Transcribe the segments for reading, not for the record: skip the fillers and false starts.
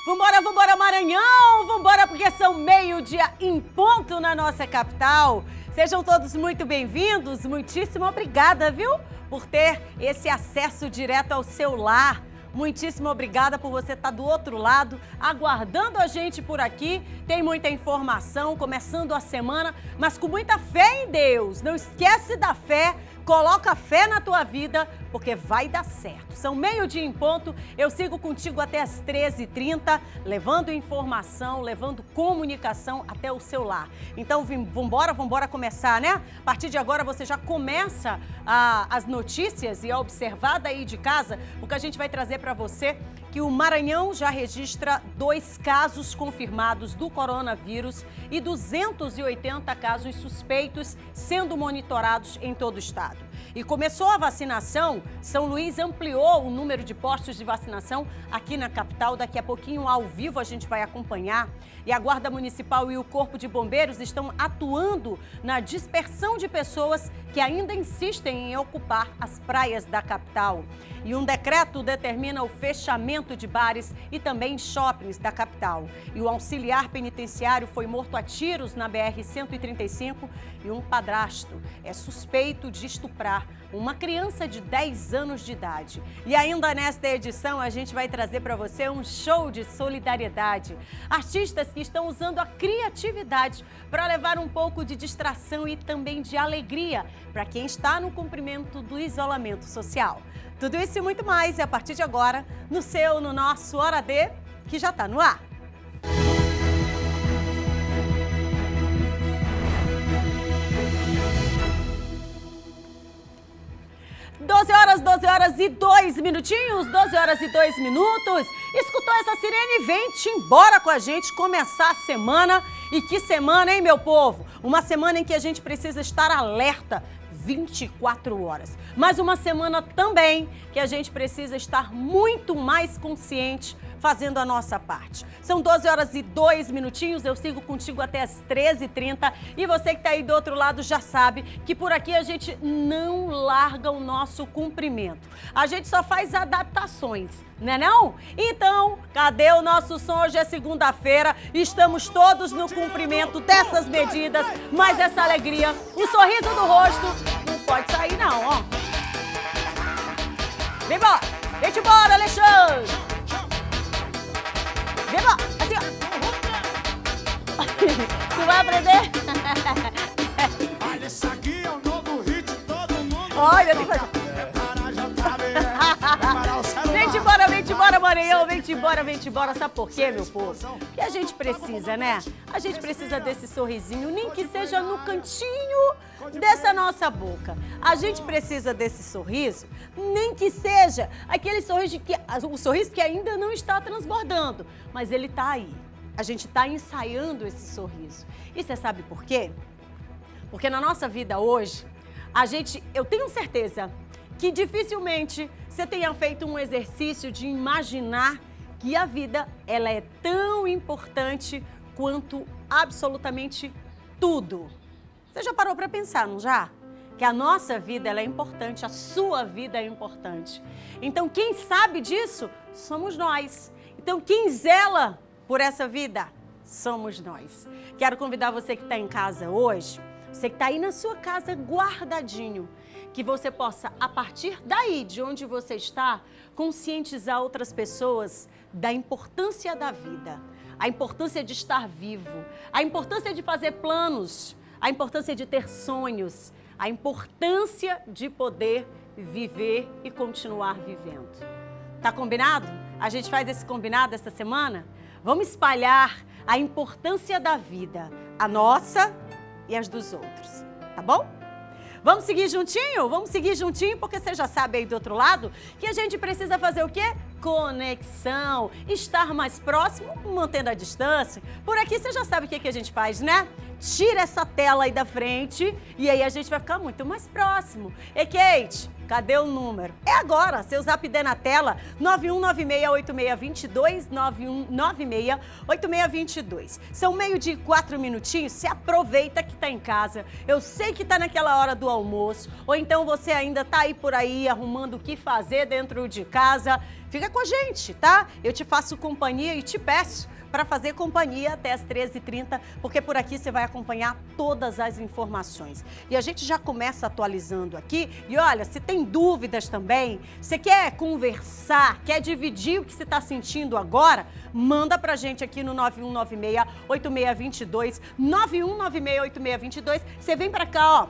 Vambora, vambora, Maranhão! Vambora, porque são meio-dia em ponto na nossa capital. Sejam todos muito bem-vindos. Muitíssimo obrigada, viu? Por ter esse acesso direto ao seu lar. Muitíssimo obrigada por você estar do outro lado, aguardando a gente por aqui. Tem muita informação, começando a semana, mas com muita fé em Deus. Não esquece da fé, coloca fé na tua vida, porque vai dar certo. São meio-dia em ponto, eu sigo contigo até as 13h30, levando informação, levando comunicação até o seu lar. Então, vambora começar, né? A partir de agora você já começa as notícias e a observar daí de casa, porque a gente vai trazer para você que o Maranhão já registra 2 casos confirmados do coronavírus e 280 casos suspeitos sendo monitorados em todo o estado. E começou a vacinação, São Luís ampliou o número de postos de vacinação aqui na capital. Daqui a pouquinho, ao vivo, a gente vai acompanhar. E a Guarda Municipal e o Corpo de Bombeiros estão atuando na dispersão de pessoas que ainda insistem em ocupar as praias da capital. E um decreto determina o fechamento de bares e também shoppings da capital. E o auxiliar penitenciário foi morto a tiros na BR-135 e um padrasto é suspeito de estuprar uma criança de 10 anos de idade. E ainda nesta edição a gente vai trazer para você um show de solidariedade. Artistas que estão usando a criatividade para levar um pouco de distração e também de alegria para quem está no cumprimento do isolamento social. Tudo isso e muito mais é a partir de agora no nosso Hora D, que já está no ar. 12 horas e 2 minutinhos, 12 horas e 2 minutos. Escutou essa sirene? Vem-te embora com a gente começar a semana. E que semana, hein, meu povo? Uma semana em que a gente precisa estar alerta 24 horas. Mas uma semana também que a gente precisa estar muito mais consciente fazendo a nossa parte. São 12 horas e 2 minutinhos, eu sigo contigo até as 13h30 e você que está aí do outro lado já sabe que por aqui a gente não larga o nosso cumprimento. A gente só faz adaptações, né não? Então, cadê o nosso som? Hoje é segunda-feira, estamos todos no cumprimento dessas medidas, mas essa alegria, o sorriso do rosto, não pode sair não, ó. Vem embora, vem embora, Alexandre! Vem embora, assim, ó. Tu vai aprender? Olha, isso aqui é o novo hit, todo mundo. Olha, tem que fazer. Vem-te embora, Maranhão, vem-te embora. Sabe por quê, meu povo? Porque a gente precisa, né? A gente precisa desse sorrisinho, nem que seja no cantinho dessa nossa boca. A gente precisa desse sorriso, nem que seja aquele sorriso o sorriso que ainda não está transbordando, mas ele está aí. A gente está ensaiando esse sorriso. E você sabe por quê? Porque na nossa vida hoje, eu tenho certeza que dificilmente você tenha feito um exercício de imaginar que a vida ela é tão importante quanto absolutamente tudo. Você já parou para pensar, não já? Que a nossa vida ela é importante, a sua vida é importante. Então quem sabe disso somos nós. Então quem zela por essa vida somos nós. Quero convidar você que está em casa hoje, você que está aí na sua casa guardadinho, que você possa, a partir daí, de onde você está, conscientizar outras pessoas da importância da vida, a importância de estar vivo, a importância de fazer planos, a importância de ter sonhos, a importância de poder viver e continuar vivendo. Tá combinado? A gente faz esse combinado essa semana? Vamos espalhar a importância da vida, a nossa e as dos outros, tá bom? Vamos seguir juntinho? Vamos seguir juntinho, porque você já sabe aí do outro lado que a gente precisa fazer o quê? Conexão, estar mais próximo, mantendo a distância. Por aqui você já sabe o que a gente faz, né? tira essa tela aí da frente e aí a gente vai ficar muito mais próximo. E Kate, cadê o número? É agora, seu zap der na tela, 91968622, 91968622. São 12:04 e 4 minutinhos, se aproveita que tá em casa. Eu sei que tá naquela hora do almoço, ou então você ainda tá aí por aí arrumando o que fazer dentro de casa. Fica com a gente, tá? Eu te faço companhia e te peço para fazer companhia até as 13h30, porque por aqui você vai acompanhar todas as informações. E a gente já começa atualizando aqui. E olha, se tem dúvidas também, você quer conversar, quer dividir o que você está sentindo agora, manda pra gente aqui no 91968622, 91968622. Você vem para cá, ó.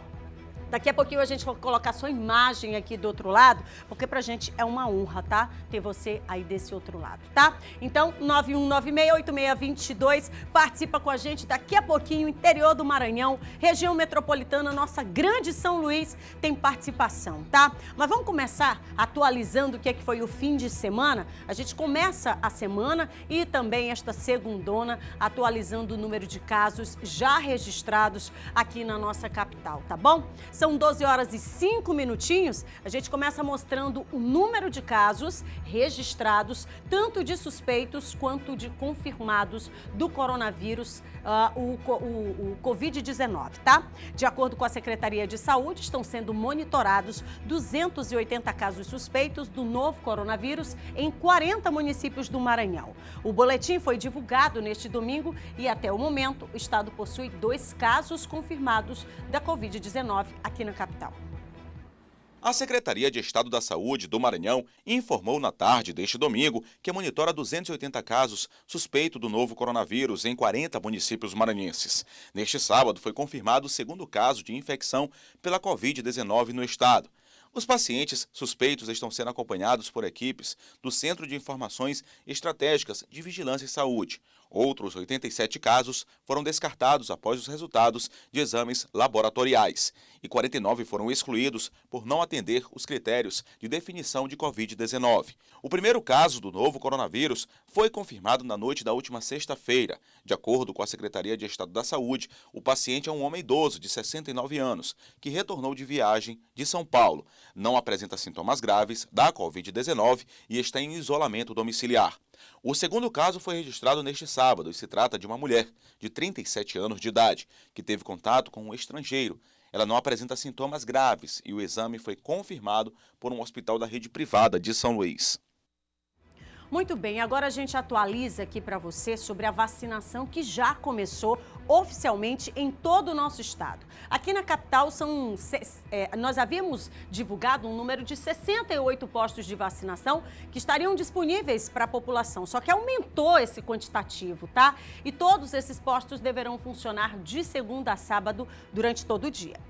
Daqui a pouquinho a gente vai colocar sua imagem aqui do outro lado, porque pra gente é uma honra, tá? Ter você aí desse outro lado, tá? Então, 91968622, participa com a gente daqui a pouquinho, interior do Maranhão, região metropolitana, nossa grande São Luís tem participação, tá? Mas vamos começar atualizando o que foi o fim de semana. A gente começa a semana e também esta segundona atualizando o número de casos já registrados aqui na nossa capital, tá bom? São 12h05 minutinhos, a gente começa mostrando o número de casos registrados, tanto de suspeitos quanto de confirmados do coronavírus, o Covid-19, tá? De acordo com a Secretaria de Saúde, estão sendo monitorados 280 casos suspeitos do novo coronavírus em 40 municípios do Maranhão. O boletim foi divulgado neste domingo e até o momento o estado possui 2 casos confirmados da Covid-19 aqui na capital. A Secretaria de Estado da Saúde do Maranhão informou na tarde deste domingo que monitora 280 casos suspeitos do novo coronavírus em 40 municípios maranhenses. Neste sábado foi confirmado o segundo caso de infecção pela Covid-19 no estado. Os pacientes suspeitos estão sendo acompanhados por equipes do Centro de Informações Estratégicas de Vigilância e Saúde. Outros 87 casos foram descartados após os resultados de exames laboratoriais e 49 foram excluídos por não atender os critérios de definição de Covid-19. O primeiro caso do novo coronavírus foi confirmado na noite da última sexta-feira. De acordo com a Secretaria de Estado da Saúde, o paciente é um homem idoso de 69 anos que retornou de viagem de São Paulo. Não apresenta sintomas graves da Covid-19 e está em isolamento domiciliar. O segundo caso foi registrado neste sábado e se trata de uma mulher de 37 anos de idade que teve contato com um estrangeiro. Ela não apresenta sintomas graves e o exame foi confirmado por um hospital da rede privada de São Luís. Muito bem, agora a gente atualiza aqui para você sobre a vacinação que já começou oficialmente em todo o nosso estado. Aqui na capital nós havíamos divulgado um número de 68 postos de vacinação que estariam disponíveis para a população, só que aumentou esse quantitativo, tá? E todos esses postos deverão funcionar de segunda a sábado durante todo o dia.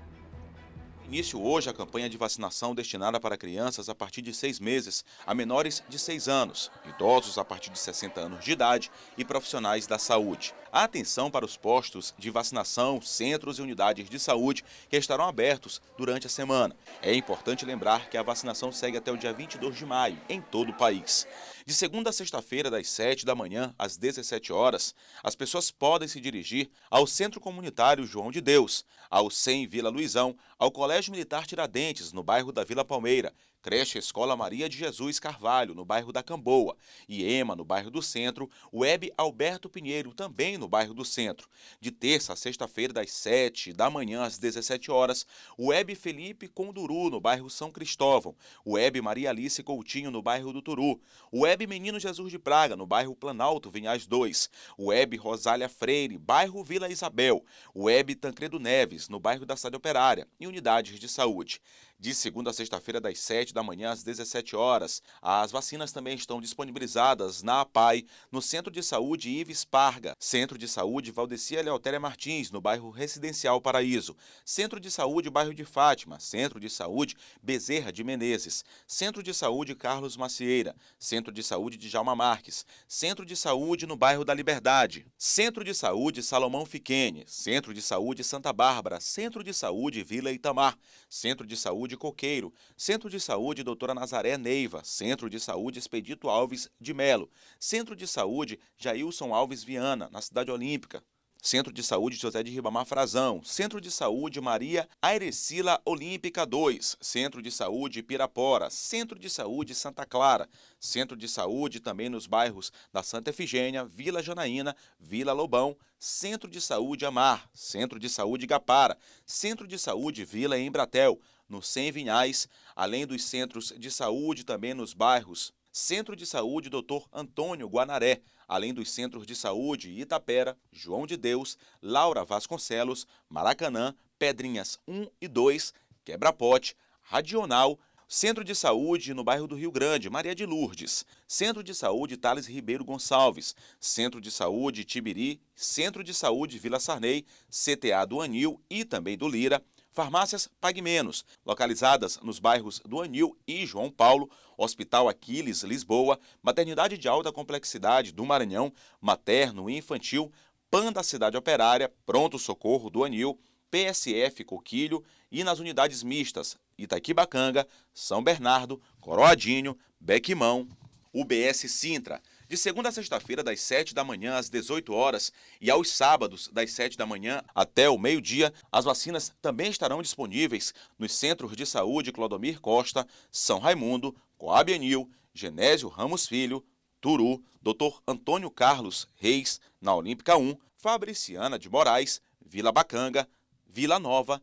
Início hoje a campanha de vacinação destinada para crianças a partir de 6 meses a menores de 6 anos, idosos a partir de 60 anos de idade e profissionais da saúde. A atenção para os postos de vacinação, centros e unidades de saúde que estarão abertos durante a semana. É importante lembrar que a vacinação segue até o dia 22 de maio em todo o país. De segunda a sexta-feira, das 7 da manhã às 17 horas, as pessoas podem se dirigir ao Centro Comunitário João de Deus, ao CEM Vila Luizão, ao Colégio Militar Tiradentes, no bairro da Vila Palmeira, Creche Escola Maria de Jesus Carvalho, no bairro da Camboa, IEMA, no bairro do Centro, Web Alberto Pinheiro, também no bairro do Centro. De terça a sexta-feira, das 7 da manhã às 17 horas, Web Felipe Conduru, no bairro São Cristóvão, Web Maria Alice Coutinho, no bairro do Turu, Web Menino Jesus de Praga, no bairro Planalto Vinhais 2, Web Rosália Freire, bairro Vila Isabel, Web Tancredo Neves, no bairro da Cidade Operária, e unidades de saúde. De segunda a sexta-feira, das 7 da manhã às 17 horas. As vacinas também estão disponibilizadas na APAI, no Centro de Saúde Ives Parga, Centro de Saúde Valdeci Eleutéria Martins, no bairro Residencial Paraíso, Centro de Saúde Bairro de Fátima, Centro de Saúde Bezerra de Menezes, Centro de Saúde Carlos Macieira, Centro de Saúde Djalma Marques, Centro de Saúde no bairro da Liberdade, Centro de Saúde Salomão Fiquene, Centro de Saúde Santa Bárbara, Centro de Saúde Vila Itamar, Centro de Saúde Coqueiro, Centro de Saúde Doutora Nazaré Neiva, Centro de Saúde Expedito Alves de Melo, Centro de Saúde Jailson Alves Viana, na Cidade Olímpica, Centro de Saúde José de Ribamar Frazão, Centro de Saúde Maria Airecila Olímpica 2, Centro de Saúde Pirapora, Centro de Saúde Santa Clara, Centro de Saúde também nos bairros da Santa Efigênia, Vila Janaína, Vila Lobão, Centro de Saúde Amar, Centro de Saúde Igapara, Centro de Saúde Vila Embratel, no 100 Vinhais, além dos centros de saúde também nos bairros Centro de Saúde Dr. Antônio Guanaré, além dos centros de saúde Itapera, João de Deus, Laura Vasconcelos, Maracanã, Pedrinhas 1 e 2, Quebra-Pote, Radional, Centro de Saúde no bairro do Rio Grande, Maria de Lourdes, Centro de Saúde Thales Ribeiro Gonçalves, Centro de Saúde Tibiri, Centro de Saúde Vila Sarney, CTA do Anil e também do Lira, Farmácias Pague Menos, localizadas nos bairros do Anil e João Paulo, Hospital Aquiles, Lisboa, Maternidade de Alta Complexidade do Maranhão, Materno e Infantil, PAN da Cidade Operária, Pronto Socorro do Anil, PSF Coquilho e nas unidades mistas Itaquibacanga, São Bernardo, Coroadinho, Bequimão, UBS Sintra. De segunda a sexta-feira, das 7 da manhã às 18 horas e aos sábados, das 7 da manhã até o meio-dia, as vacinas também estarão disponíveis nos Centros de Saúde Clodomir Costa, São Raimundo, Coab Anil, Genésio Ramos Filho, Turu, Dr. Antônio Carlos Reis, na Olímpica 1, Fabriciana de Moraes, Vila Bacanga, Vila Nova,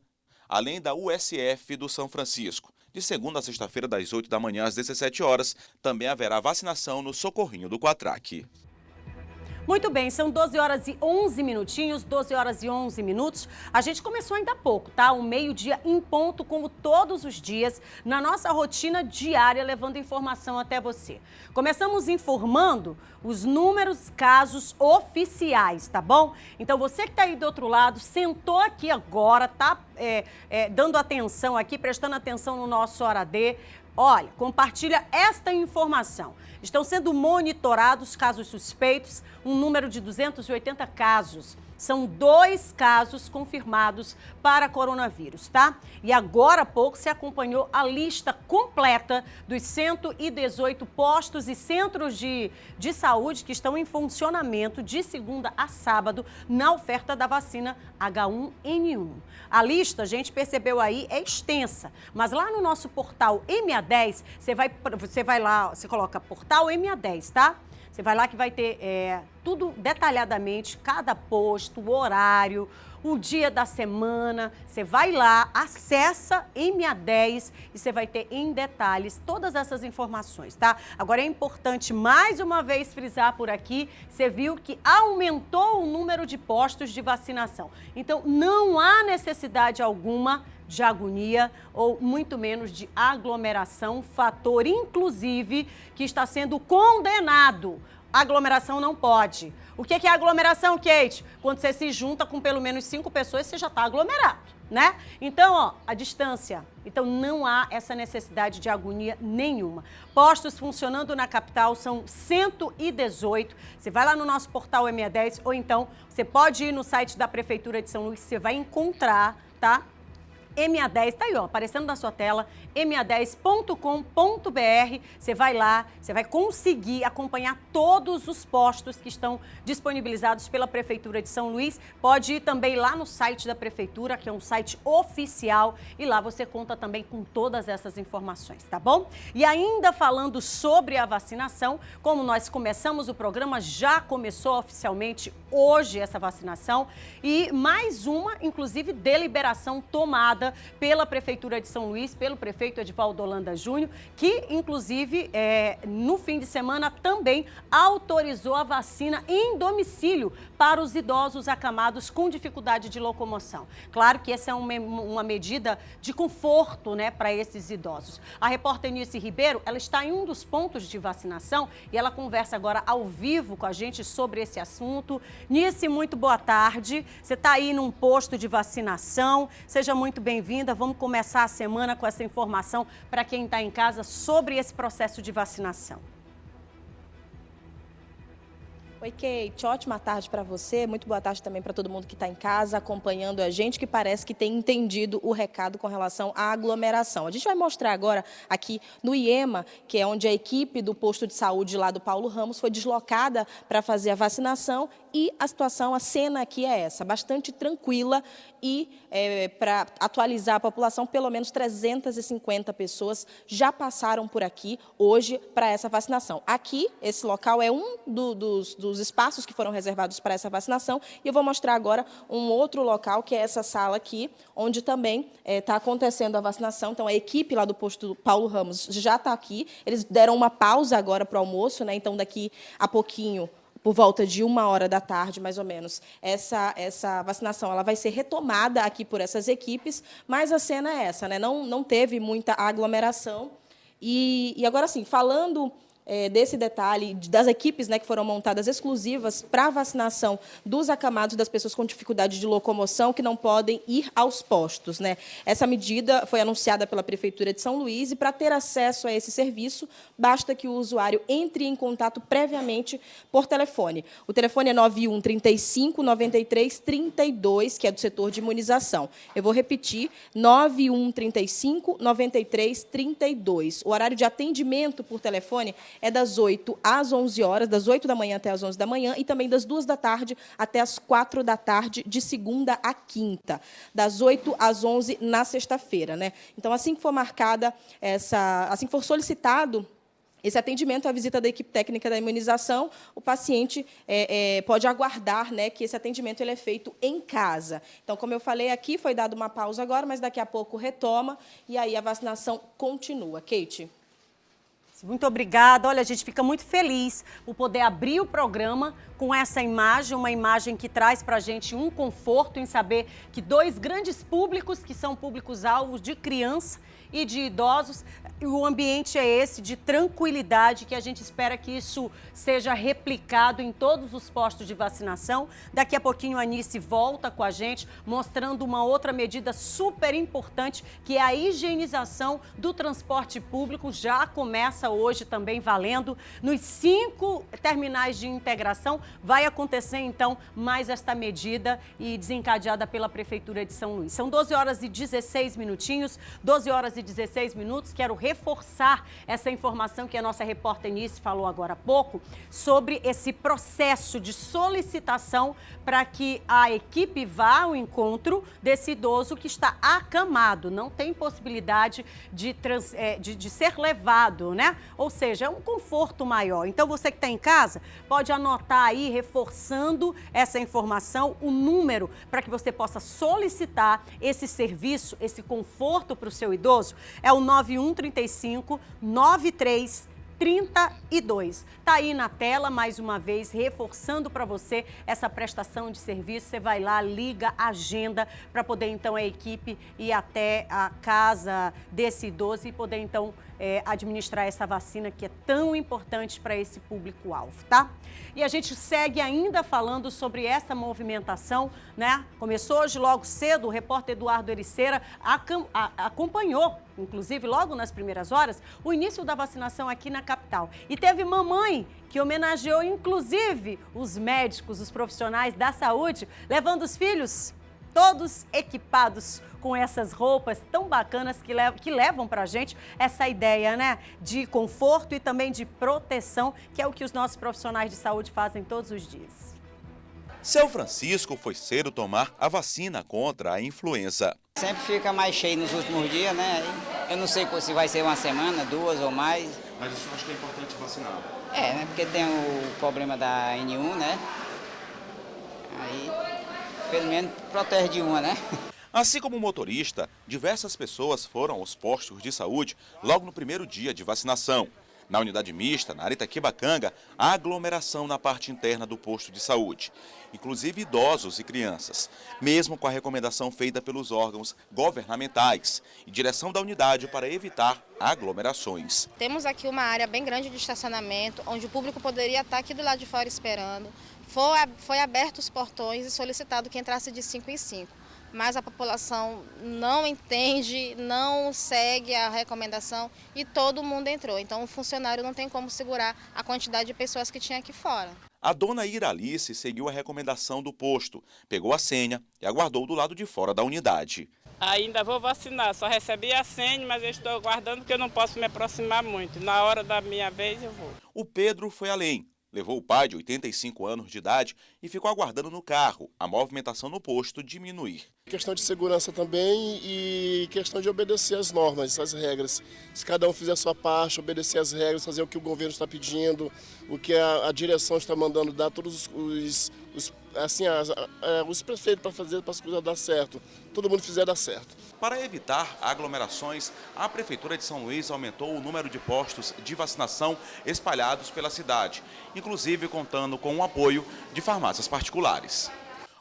além da USF do São Francisco. De segunda a sexta-feira, das 8 da manhã às 17 horas, também haverá vacinação no Socorrinho do Quatraque. Muito bem, são 12 horas e 11 minutinhos, 12 horas e 11 minutos. A gente começou ainda há pouco, tá? O meio-dia em ponto, como todos os dias, na nossa rotina diária, levando informação até você. Começamos informando os números, casos oficiais, tá bom? Então, você que tá aí do outro lado, sentou aqui agora, tá dando atenção aqui, prestando atenção no nosso Hora D. Olha, compartilha esta informação. Estão sendo monitorados casos suspeitos, um número de 280 casos. São 2 casos confirmados para coronavírus, tá? E agora há pouco se acompanhou a lista completa dos 118 postos e centros de saúde que estão em funcionamento de segunda a sábado na oferta da vacina H1N1. A lista, a gente percebeu aí, é extensa, mas lá no nosso portal MA10, você vai lá, você coloca portal MA10, tá? Você vai lá que vai ter tudo detalhadamente, cada posto, o horário, o dia da semana. Você vai lá, acessa MA10 e você vai ter em detalhes todas essas informações, tá? Agora é importante mais uma vez frisar por aqui, você viu que aumentou o número de postos de vacinação. Então não há necessidade alguma de agonia ou muito menos de aglomeração, fator inclusive que está sendo condenado. Aglomeração não pode. O que é aglomeração, Kate? Quando você se junta com pelo menos 5 pessoas, você já está aglomerado, né? Então, ó, a distância. Então, não há essa necessidade de agonia nenhuma. Postos funcionando na capital são 118. Você vai lá no nosso portal MA10 ou então você pode ir no site da Prefeitura de São Luís, você vai encontrar, tá? MA10, tá aí, ó, aparecendo na sua tela, ma10.com.br. Você vai lá, você vai conseguir acompanhar todos os postos que estão disponibilizados pela Prefeitura de São Luís. Pode ir também lá no site da Prefeitura, que é um site oficial, e lá você conta também com todas essas informações, tá bom? E ainda falando sobre a vacinação, como nós começamos o programa, já começou oficialmente hoje essa vacinação e mais uma, inclusive, deliberação tomada pela Prefeitura de São Luís, pelo prefeito Edivaldo Holanda Júnior, que, inclusive, no fim de semana também autorizou a vacina em domicílio para os idosos acamados com dificuldade de locomoção. Claro que essa é uma medida de conforto, né, para esses idosos. A repórter Nice Ribeiro, ela está em um dos pontos de vacinação e ela conversa agora ao vivo com a gente sobre esse assunto. Nice, muito boa tarde. Você está aí num posto de vacinação. Seja muito bem-vinda. Vamos começar a semana com essa informação para quem está em casa sobre esse processo de vacinação. Oi, Kate. Ótima tarde para você. Muito boa tarde também para todo mundo que está em casa acompanhando a gente, que parece que tem entendido o recado com relação à aglomeração. A gente vai mostrar agora aqui no IEMA, que é onde a equipe do posto de saúde lá do Paulo Ramos foi deslocada para fazer a vacinação, e a situação, a cena aqui é essa, bastante tranquila, e para atualizar a população, pelo menos 350 pessoas já passaram por aqui hoje para essa vacinação. Aqui, esse local é um dos espaços que foram reservados para essa vacinação, e eu vou mostrar agora um outro local, que é essa sala aqui, onde também está acontecendo a vacinação. Então, a equipe lá do posto Paulo Ramos já está aqui, eles deram uma pausa agora para o almoço, né? Então, daqui a pouquinho, por volta de 13h, mais ou menos, essa vacinação ela vai ser retomada aqui por essas equipes, mas a cena é essa, né? Não teve muita aglomeração. E agora sim, falando desse detalhe, das equipes, né, que foram montadas exclusivas para a vacinação dos acamados, das pessoas com dificuldade de locomoção, que não podem ir aos postos, né? Essa medida foi anunciada pela Prefeitura de São Luís, e para ter acesso a esse serviço, basta que o usuário entre em contato previamente por telefone. O telefone é 91 35 93 32, que é do setor de imunização. Eu vou repetir, 91 35 93 32. O horário de atendimento por telefone é das 8 às 11 horas, das 8 da manhã até as 11 da manhã, e também das 2 da tarde até as 4 da tarde, de segunda a quinta, das 8 às 11 na sexta-feira, né? Então, assim que for marcada assim que for solicitado esse atendimento, a visita da equipe técnica da imunização, o paciente pode aguardar, né, que esse atendimento ele é feito em casa. Então, como eu falei aqui, foi dada uma pausa agora, mas daqui a pouco retoma, e aí a vacinação continua. Kate? Muito obrigada. Olha, a gente fica muito feliz por poder abrir o programa com essa imagem, uma imagem que traz para a gente um conforto em saber que dois grandes públicos, que são públicos-alvos de criança e de idosos, o ambiente é esse de tranquilidade, que a gente espera que isso seja replicado em todos os postos de vacinação. Daqui a pouquinho a Anice volta com a gente, mostrando uma outra medida super importante, que é a higienização do transporte público. Já começa hoje também valendo. Nos 5 terminais de integração vai acontecer, então, mais esta medida, e desencadeada pela Prefeitura de São Luís. São 12 horas e 16 minutinhos, 12 horas e 16 minutos. Quero reforçar essa informação que a nossa repórter Anice falou agora há pouco, sobre esse processo de solicitação para que a equipe vá ao encontro desse idoso que está acamado, não tem possibilidade de ser levado, né? Ou seja, é um conforto maior. Então, você que está em casa, pode anotar aí, reforçando essa informação, o número para que você possa solicitar esse serviço, esse conforto para o seu idoso, é o 91 35 93 32. Tá aí na tela, mais uma vez, reforçando para você essa prestação de serviço. Você vai lá, liga, agenda, para poder, então, a equipe ir até a casa desse idoso e poder, então, administrar essa vacina que é tão importante para esse público-alvo, tá? E a gente segue ainda falando sobre essa movimentação, né? Começou hoje logo cedo, o repórter Eduardo Ericeira acompanhou, inclusive logo nas primeiras horas, o início da vacinação aqui na capital. E teve mamãe que homenageou, inclusive, os médicos, os profissionais da saúde, levando os filhos todos equipados com essas roupas tão bacanas que levam para a gente essa ideia, né, de conforto e também de proteção, que é o que os nossos profissionais de saúde fazem todos os dias. Seu Francisco foi cedo tomar a vacina contra a influenza. Sempre fica mais cheio nos últimos dias, né? Eu não sei se vai ser uma semana, 2 ou mais. Mas eu acho que é importante vacinar. Né? Porque tem o problema da N1, né? Aí, pelo menos, protege de uma, né? Assim como o motorista, diversas pessoas foram aos postos de saúde logo no primeiro dia de vacinação. Na unidade mista, na Aritaquibacanga, há aglomeração na parte interna do posto de saúde, inclusive idosos e crianças, mesmo com a recomendação feita pelos órgãos governamentais e direção da unidade para evitar aglomerações. Temos aqui uma área bem grande de estacionamento, onde o público poderia estar aqui do lado de fora esperando. Foi aberto os portões e solicitado que entrasse de 5 em 5. mas a população não entende, não segue a recomendação e todo mundo entrou. Então o funcionário não tem como segurar a quantidade de pessoas que tinha aqui fora. A dona Iralice seguiu a recomendação do posto, pegou a senha e aguardou do lado de fora da unidade. Ainda vou vacinar, só recebi a senha, mas eu estou aguardando porque eu não posso me aproximar muito. Na hora da minha vez eu vou. O Pedro foi além. Levou o pai de 85 anos de idade e ficou aguardando no carro. A movimentação no posto diminuir. Questão de segurança também e questão de obedecer às normas, às regras. Se cada um fizer a sua parte, obedecer às regras, fazer o que o governo está pedindo, o que a direção está mandando dar, todos os prefeitos para fazer para as coisas dar certo. Todo mundo fizer dar certo. Para evitar aglomerações, a Prefeitura de São Luís aumentou o número de postos de vacinação espalhados pela cidade, inclusive contando com o apoio de farmácias particulares.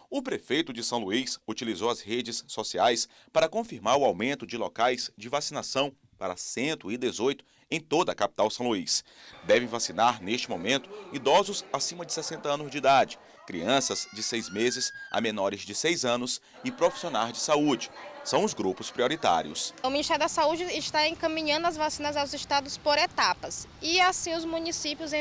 O prefeito de São Luís utilizou as redes sociais para confirmar o aumento de locais de vacinação para 118 em toda a capital São Luís. Devem vacinar, neste momento, idosos acima de 60 anos de idade, crianças de 6 meses a menores de 6 anos e profissionais de saúde. São os grupos prioritários. O Ministério da Saúde está encaminhando as vacinas aos estados por etapas e assim os municípios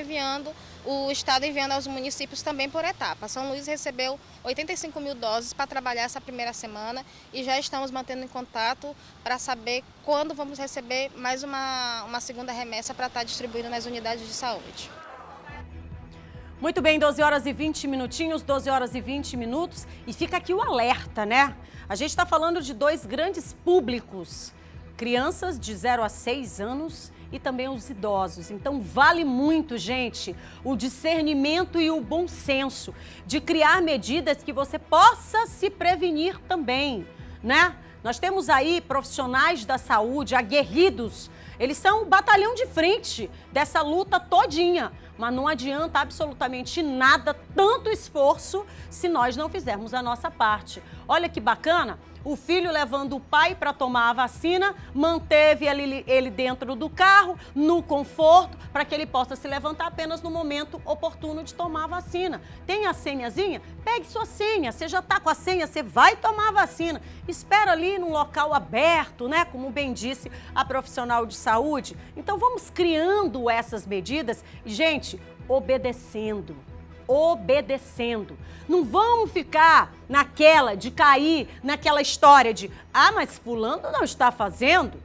o estado enviando aos municípios também por etapas. São Luís recebeu 85 mil doses para trabalhar essa primeira semana e já estamos mantendo em contato para saber quando vamos receber mais uma segunda remessa para estar distribuindo nas unidades de saúde. Muito bem, 12 horas e 20 minutinhos, 12 horas e 20 minutos. E fica aqui o alerta, né? A gente está falando de dois grandes públicos, crianças de 0 a 6 anos e também os idosos. Então vale muito, gente, o discernimento e o bom senso de criar medidas que você possa se prevenir também, né? Nós temos aí profissionais da saúde aguerridos, eles são o batalhão de frente dessa luta todinha. Mas não adianta absolutamente nada, tanto esforço, se nós não fizermos a nossa parte. Olha que bacana, o filho levando o pai para tomar a vacina, manteve ele dentro do carro, no conforto, para que ele possa se levantar apenas no momento oportuno de tomar a vacina. Tem a senhazinha? Pegue sua senha, você já está com a senha, você vai tomar a vacina. Espera ali num local aberto, né? Como bem disse a profissional de saúde. Então vamos criando essas medidas e, gente, obedecendo. Não vamos ficar naquela de cair naquela história de mas fulano não está fazendo,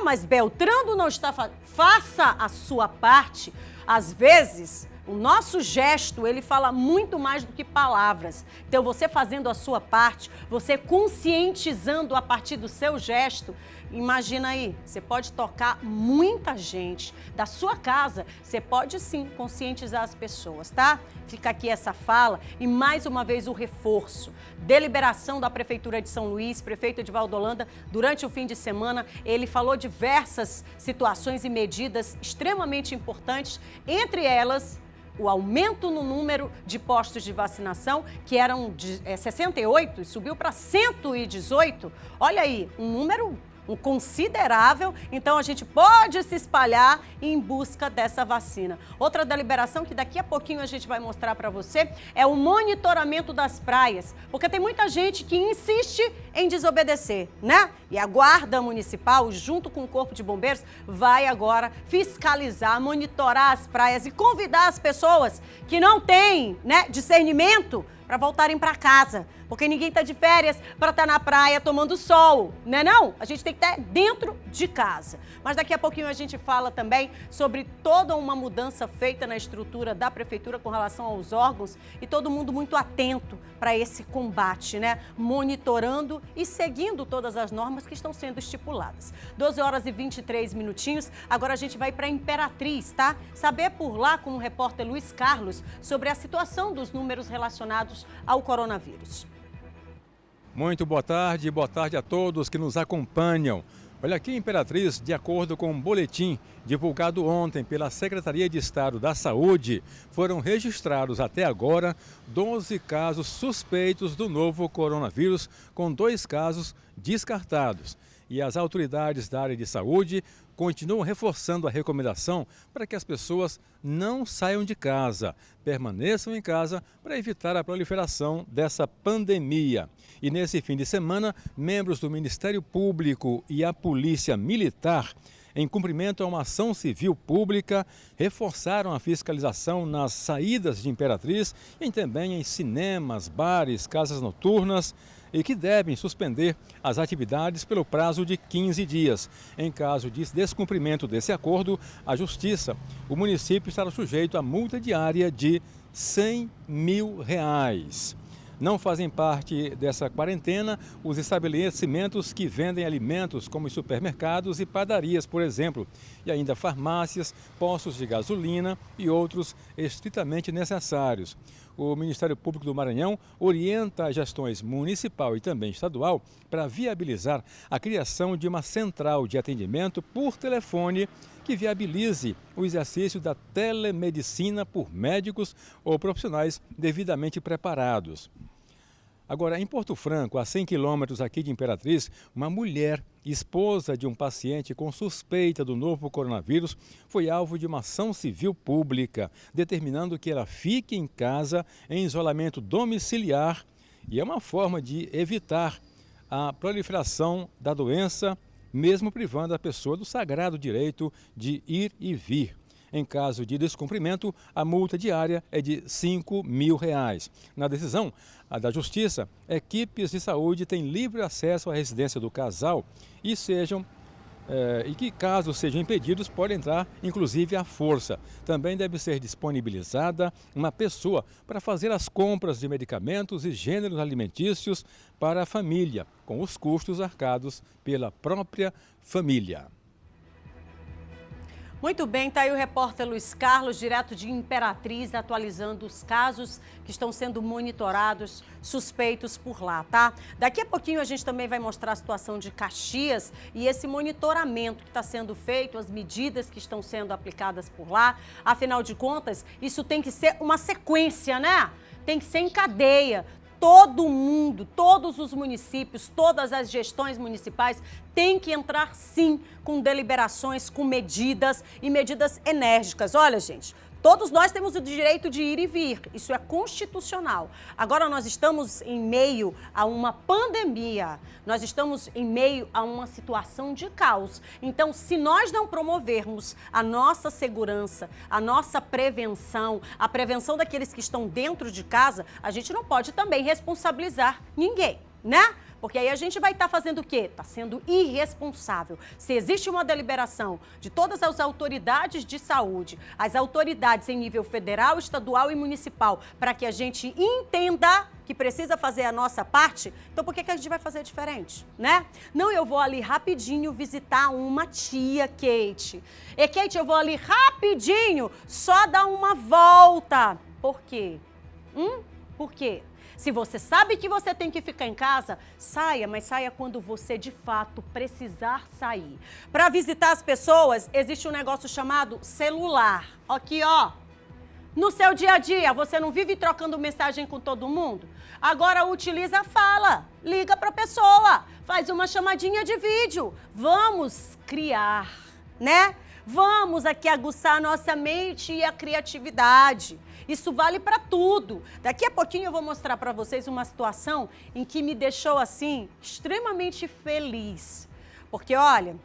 mas Beltrano não está fazendo. Faça a sua parte. Às vezes, o nosso gesto, ele fala muito mais do que palavras. Então, você fazendo a sua parte, você conscientizando a partir do seu gesto, imagina aí, você pode tocar muita gente. Da sua casa, você pode sim conscientizar as pessoas, tá? Fica aqui essa fala e mais uma vez o reforço. Deliberação da Prefeitura de São Luís, prefeito Edivaldo Holanda, durante o fim de semana, ele falou diversas situações e medidas extremamente importantes, entre elas o aumento no número de postos de vacinação, que eram de 68 e subiu para 118. Olha aí, um número considerável, então a gente pode se espalhar em busca dessa vacina. Outra deliberação que daqui a pouquinho a gente vai mostrar para você é o monitoramento das praias, porque tem muita gente que insiste em desobedecer, né? E a Guarda Municipal, junto com o Corpo de Bombeiros, vai agora fiscalizar, monitorar as praias e convidar as pessoas que não têm, né, discernimento para voltarem para casa, porque ninguém está de férias para estar na praia tomando sol, né não? A gente tem que estar dentro de casa. Mas daqui a pouquinho a gente fala também sobre toda uma mudança feita na estrutura da Prefeitura com relação aos órgãos e todo mundo muito atento para esse combate, né? Monitorando e seguindo todas as normas que estão sendo estipuladas. 12 horas e 23 minutinhos, agora a gente vai para a Imperatriz, tá? Saber por lá com o repórter Luiz Carlos sobre a situação dos números relacionados ao coronavírus. Muito boa tarde a todos que nos acompanham. Olha aqui, Imperatriz, de acordo com um boletim divulgado ontem pela Secretaria de Estado da Saúde, foram registrados até agora 12 casos suspeitos do novo coronavírus, com 2 casos descartados. E as autoridades da área de saúde continuam reforçando a recomendação para que as pessoas não saiam de casa, permaneçam em casa para evitar a proliferação dessa pandemia. E nesse fim de semana, membros do Ministério Público e a Polícia Militar, em cumprimento a uma ação civil pública, reforçaram a fiscalização nas saídas de Imperatriz e também em cinemas, bares, casas noturnas, e que devem suspender as atividades pelo prazo de 15 dias. Em caso de descumprimento desse acordo, a Justiça, o município estará sujeito a multa diária de R$100 mil. Não fazem parte dessa quarentena os estabelecimentos que vendem alimentos, como os supermercados e padarias, por exemplo, e ainda farmácias, postos de gasolina e outros estritamente necessários. O Ministério Público do Maranhão orienta as gestões municipal e também estadual para viabilizar a criação de uma central de atendimento por telefone que viabilize o exercício da telemedicina por médicos ou profissionais devidamente preparados. Agora, em Porto Franco, a 100 quilômetros aqui de Imperatriz, uma mulher, esposa de um paciente com suspeita do novo coronavírus, foi alvo de uma ação civil pública, determinando que ela fique em casa em isolamento domiciliar, e é uma forma de evitar a proliferação da doença, mesmo privando a pessoa do sagrado direito de ir e vir. Em caso de descumprimento, a multa diária é de R$5 mil. Na decisão da Justiça, equipes de saúde têm livre acesso à residência do casal e que, caso sejam impedidos, pode entrar, inclusive, à força. Também deve ser disponibilizada uma pessoa para fazer as compras de medicamentos e gêneros alimentícios para a família, com os custos arcados pela própria família. Muito bem, tá aí o repórter Luiz Carlos, direto de Imperatriz, atualizando os casos que estão sendo monitorados, suspeitos por lá, tá? Daqui a pouquinho a gente também vai mostrar a situação de Caxias e esse monitoramento que está sendo feito, as medidas que estão sendo aplicadas por lá. Afinal de contas, isso tem que ser uma sequência, né? Tem que ser em cadeia. Todo mundo, todos os municípios, todas as gestões municipais têm que entrar, sim, com deliberações, com medidas e medidas enérgicas. Olha, gente, todos nós temos o direito de ir e vir, isso é constitucional. Agora nós estamos em meio a uma pandemia, nós estamos em meio a uma situação de caos. Então, se nós não promovermos a nossa segurança, a nossa prevenção, a prevenção daqueles que estão dentro de casa, a gente não pode também responsabilizar ninguém, né? Porque aí a gente vai estar fazendo o quê? Está sendo irresponsável. Se existe uma deliberação de todas as autoridades de saúde, as autoridades em nível federal, estadual e municipal, para que a gente entenda que precisa fazer a nossa parte, então por que a gente vai fazer diferente, né? Não, eu vou ali rapidinho visitar uma tia, Kate. E Kate, eu vou ali rapidinho só dar uma volta. Por quê? Por quê? Se você sabe que você tem que ficar em casa, saia, mas saia quando você de fato precisar sair. Para visitar as pessoas, existe um negócio chamado celular. Aqui, ó. No seu dia a dia, você não vive trocando mensagem com todo mundo? Agora utiliza a fala, liga para a pessoa, faz uma chamadinha de vídeo. Vamos criar, né? Vamos aqui aguçar a nossa mente e a criatividade. Isso vale para tudo. Daqui a pouquinho eu vou mostrar para vocês uma situação em que me deixou, assim, extremamente feliz. Porque, olha,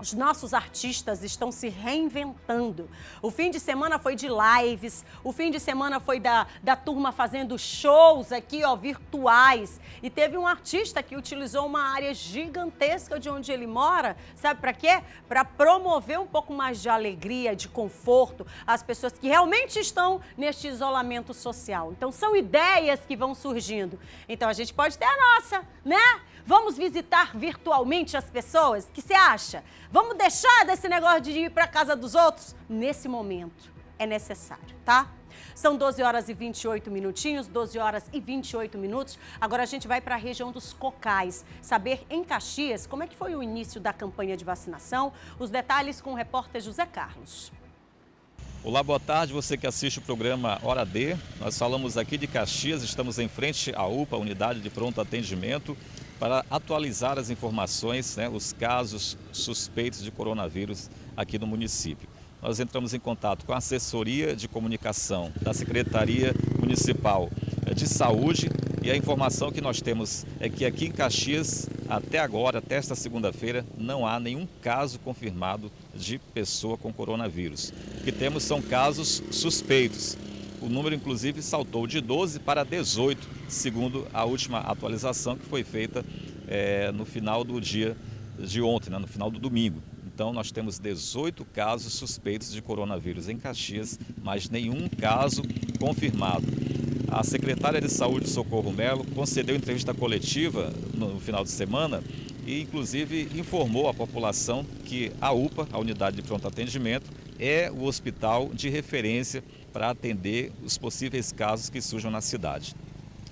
os nossos artistas estão se reinventando. O fim de semana foi de lives, o fim de semana foi da turma fazendo shows aqui, ó, virtuais. E teve um artista que utilizou uma área gigantesca de onde ele mora, sabe para quê? Para promover um pouco mais de alegria, de conforto às pessoas que realmente estão neste isolamento social. Então são ideias que vão surgindo. Então a gente pode ter a nossa, né? Vamos visitar virtualmente as pessoas? O que você acha? Vamos deixar desse negócio de ir para a casa dos outros? Nesse momento é necessário, tá? São 12 horas e 28 minutinhos, 12 horas e 28 minutos. Agora a gente vai para a região dos Cocais, saber em Caxias como é que foi o início da campanha de vacinação. Os detalhes com o repórter José Carlos. Olá, boa tarde, você que assiste o programa Hora D. Nós falamos aqui de Caxias, estamos em frente à UPA, Unidade de Pronto Atendimento. para atualizar as informações, né, os casos suspeitos de coronavírus aqui no município. Nós entramos em contato com a assessoria de comunicação da Secretaria Municipal de Saúde e a informação que nós temos é que aqui em Caxias, até agora, até esta segunda-feira, não há nenhum caso confirmado de pessoa com coronavírus. O que temos são casos suspeitos. O número, inclusive, saltou de 12 para 18, segundo a última atualização que foi feita no final do dia de ontem, né, no final do domingo. Então, nós temos 18 casos suspeitos de coronavírus em Caxias, mas nenhum caso confirmado. A secretária de Saúde, Socorro Melo, concedeu entrevista coletiva no final de semana e, inclusive, informou à população que a UPA, a Unidade de Pronto Atendimento, é o hospital de referência para atender os possíveis casos que surjam na cidade.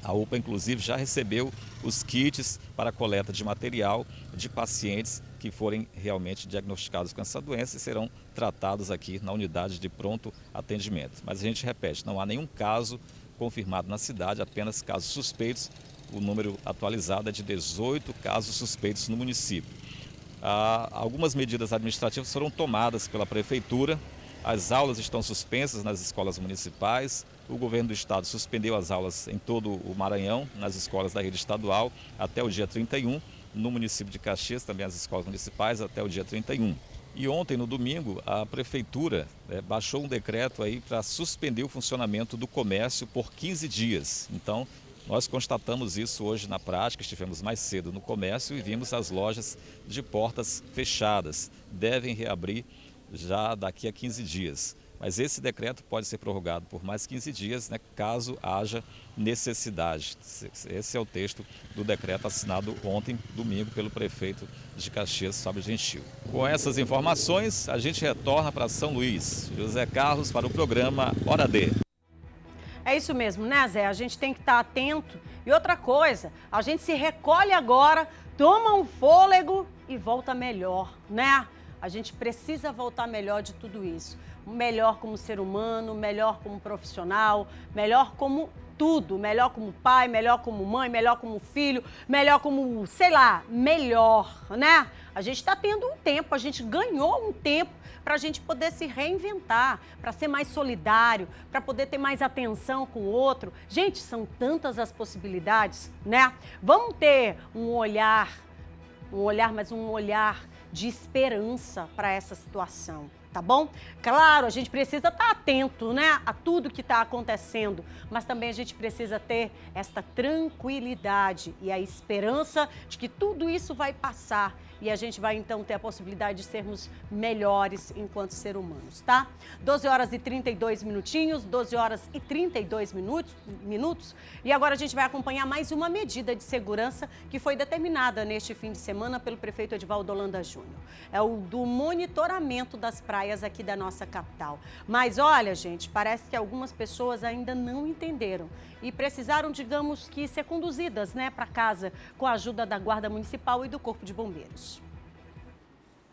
A UPA, inclusive, já recebeu os kits para coleta de material de pacientes que forem realmente diagnosticados com essa doença e serão tratados aqui na unidade de pronto atendimento. Mas a gente repete, não há nenhum caso confirmado na cidade, apenas casos suspeitos. O número atualizado é de 18 casos suspeitos no município. Algumas medidas administrativas foram tomadas pela Prefeitura. As aulas estão suspensas nas escolas municipais. O governo do estado suspendeu as aulas em todo o Maranhão, nas escolas da rede estadual, até o dia 31. No município de Caxias, também as escolas municipais, até o dia 31. E ontem, no domingo, a Prefeitura baixou um decreto aí para suspender o funcionamento do comércio por 15 dias. Então, nós constatamos isso hoje na prática, estivemos mais cedo no comércio e vimos as lojas de portas fechadas. Devem reabrir já daqui a 15 dias. Mas esse decreto pode ser prorrogado por mais 15 dias, né, caso haja necessidade. Esse é o texto do decreto assinado ontem, domingo, pelo prefeito de Caxias, Fábio Gentil. Com essas informações, a gente retorna para São Luís. José Carlos para o programa Hora D. É isso mesmo, né, Zé? A gente tem que estar atento. E outra coisa, a gente se recolhe agora, toma um fôlego e volta melhor, né? A gente precisa voltar melhor de tudo isso. Melhor como ser humano, melhor como profissional, melhor como tudo. Melhor como pai, melhor como mãe, melhor como filho, melhor como, sei lá, melhor, né? A gente está tendo um tempo, a gente ganhou um tempo para a gente poder se reinventar, para ser mais solidário, para poder ter mais atenção com o outro. Gente, são tantas as possibilidades, né? Vamos ter um olhar de esperança para essa situação, tá bom? Claro, a gente precisa estar atento, né, a tudo que está acontecendo, mas também a gente precisa ter esta tranquilidade e a esperança de que tudo isso vai passar e a gente vai então ter a possibilidade de sermos melhores enquanto seres humanos, tá? 12 horas e 32 minutinhos, 12 horas e 32 minutos. E agora a gente vai acompanhar mais uma medida de segurança que foi determinada neste fim de semana pelo prefeito Edivaldo Holanda Júnior. É o do monitoramento das praias aqui da nossa capital. Mas olha, gente, parece que algumas pessoas ainda não entenderam e precisaram, digamos que, ser conduzidas, né, para casa com a ajuda da Guarda Municipal e do Corpo de Bombeiros.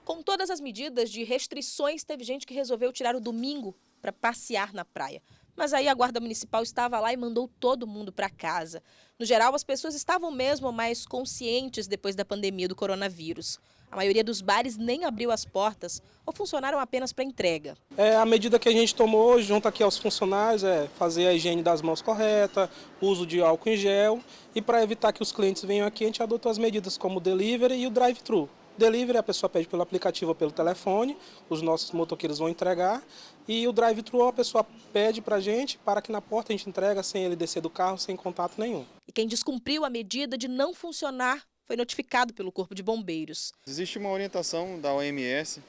Com todas as medidas de restrições, teve gente que resolveu tirar o domingo para passear na praia. Mas aí a Guarda Municipal estava lá e mandou todo mundo para casa. No geral, as pessoas estavam mesmo mais conscientes depois da pandemia do coronavírus. A maioria dos bares nem abriu as portas ou funcionaram apenas para entrega. A medida que a gente tomou junto aqui aos funcionários é fazer a higiene das mãos correta, uso de álcool em gel, e para evitar que os clientes venham aqui, a gente adotou as medidas como o delivery e o drive-thru. Delivery, a pessoa pede pelo aplicativo ou pelo telefone, os nossos motoqueiros vão entregar, e o drive-thru a pessoa pede para a gente, para que na porta a gente entrega sem ele descer do carro, sem contato nenhum. E quem descumpriu a medida de não funcionar foi notificado pelo Corpo de Bombeiros. Existe uma orientação da OMS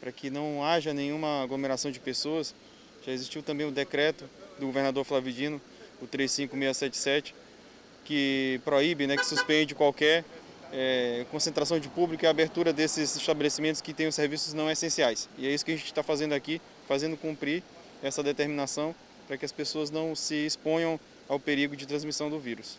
para que não haja nenhuma aglomeração de pessoas. Já existiu também o decreto do governador Flávio Dino, o 35677, que proíbe, que suspende qualquer concentração de público e abertura desses estabelecimentos que têm os serviços não essenciais. E é isso que a gente está fazendo aqui, fazendo cumprir essa determinação para que as pessoas não se exponham ao perigo de transmissão do vírus.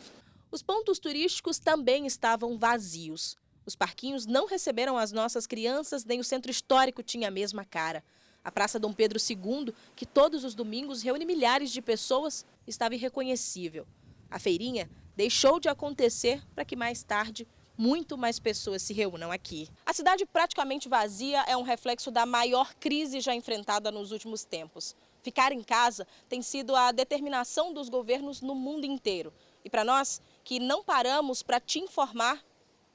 Os pontos turísticos também estavam vazios. Os parquinhos não receberam as nossas crianças, nem o centro histórico tinha a mesma cara. A Praça Dom Pedro II, que todos os domingos reúne milhares de pessoas, estava irreconhecível. A feirinha deixou de acontecer para que mais tarde muito mais pessoas se reúnam aqui. A cidade praticamente vazia é um reflexo da maior crise já enfrentada nos últimos tempos. Ficar em casa tem sido a determinação dos governos no mundo inteiro. E para nós, que não paramos para te informar,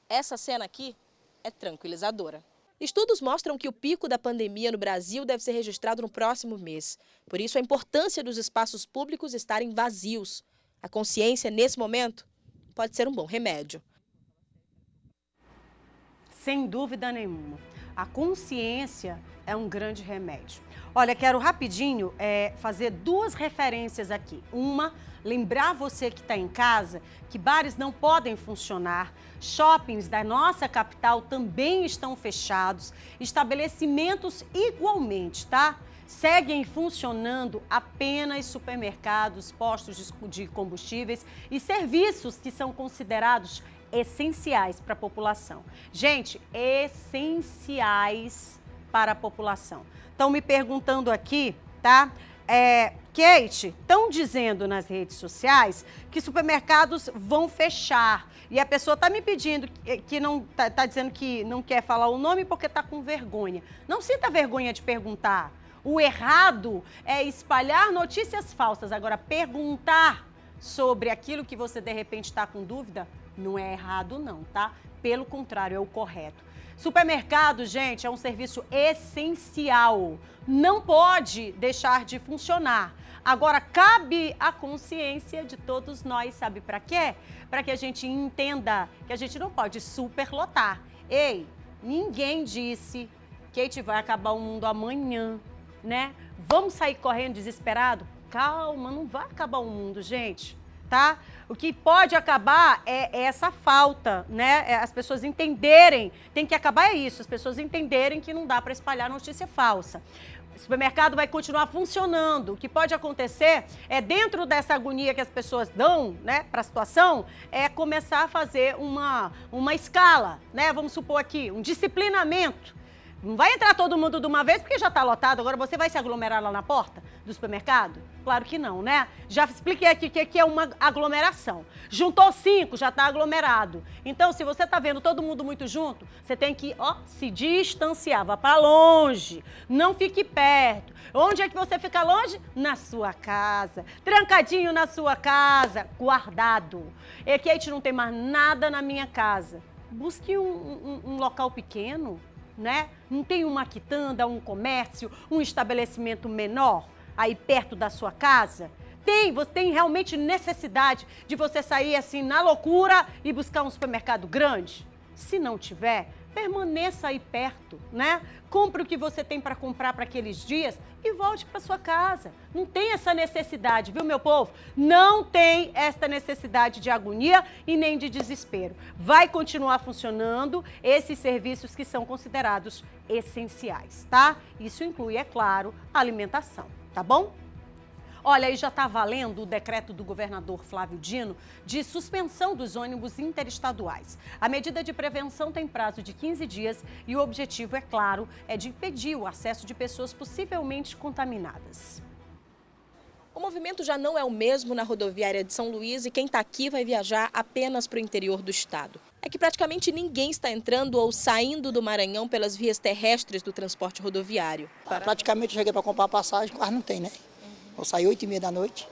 essa cena aqui é tranquilizadora. Estudos mostram que o pico da pandemia no Brasil deve ser registrado no próximo mês. Por isso, a importância dos espaços públicos estarem vazios. A consciência, nesse momento, pode ser um bom remédio. Sem dúvida nenhuma. A consciência é um grande remédio. Olha, quero rapidinho fazer duas referências aqui. Uma, lembrar você que está em casa que bares não podem funcionar, shoppings da nossa capital também estão fechados, estabelecimentos igualmente, tá? Seguem funcionando apenas supermercados, postos de combustíveis e serviços que são considerados essenciais para a população. Gente, essenciais para a população. Estão me perguntando aqui, tá? Kate, estão dizendo nas redes sociais que supermercados vão fechar. E a pessoa está me pedindo que não tá dizendo que não quer falar o nome porque está com vergonha. Não sinta vergonha de perguntar. O errado é espalhar notícias falsas. Agora, perguntar sobre aquilo que você de repente está com dúvida, não é errado não, tá? Pelo contrário, é o correto. Supermercado, gente, é um serviço essencial. Não pode deixar de funcionar. Agora, cabe a consciência de todos nós, sabe para quê? Para que a gente entenda que a gente não pode superlotar. Ei, ninguém disse que vai acabar o mundo amanhã, né? Vamos sair correndo desesperado? Calma, não vai acabar o mundo, gente. Tá? O que pode acabar é essa falta, né? As pessoas entenderem, tem que acabar isso, as pessoas entenderem que não dá para espalhar notícia falsa. O supermercado vai continuar funcionando. O que pode acontecer é, dentro dessa agonia que as pessoas dão, né, para a situação, é começar a fazer uma escala, né? Vamos supor aqui, um disciplinamento. Não vai entrar todo mundo de uma vez porque já está lotado. Agora você vai se aglomerar lá na porta do supermercado? Claro que não, né? Já expliquei aqui que é uma aglomeração. Juntou 5, já está aglomerado. Então, se você está vendo todo mundo muito junto, você tem que, se distanciar. Vá para longe. Não fique perto. Onde é que você fica longe? Na sua casa. Trancadinho na sua casa. Guardado. É que a gente não tem mais nada na minha casa. Busque um local pequeno. Né? Não tem uma quitanda, um comércio, um estabelecimento menor aí perto da sua casa? Você tem realmente necessidade de você sair assim na loucura e buscar um supermercado grande? Se não tiver, permaneça aí perto, né? Compre o que você tem para comprar para aqueles dias e volte para sua casa. Não tem essa necessidade, viu, meu povo? Não tem essa necessidade de agonia e nem de desespero. Vai continuar funcionando esses serviços que são considerados essenciais, tá? Isso inclui, é claro, a alimentação, tá bom? Olha, aí já está valendo o decreto do governador Flávio Dino de suspensão dos ônibus interestaduais. A medida de prevenção tem prazo de 15 dias e o objetivo, é claro, é de impedir o acesso de pessoas possivelmente contaminadas. O movimento já não é o mesmo na rodoviária de São Luís e quem está aqui vai viajar apenas para o interior do estado. É que praticamente ninguém está entrando ou saindo do Maranhão pelas vias terrestres do transporte rodoviário. Praticamente eu cheguei para comprar passagem, quase não tem, né? Eu saí 8h30 da noite.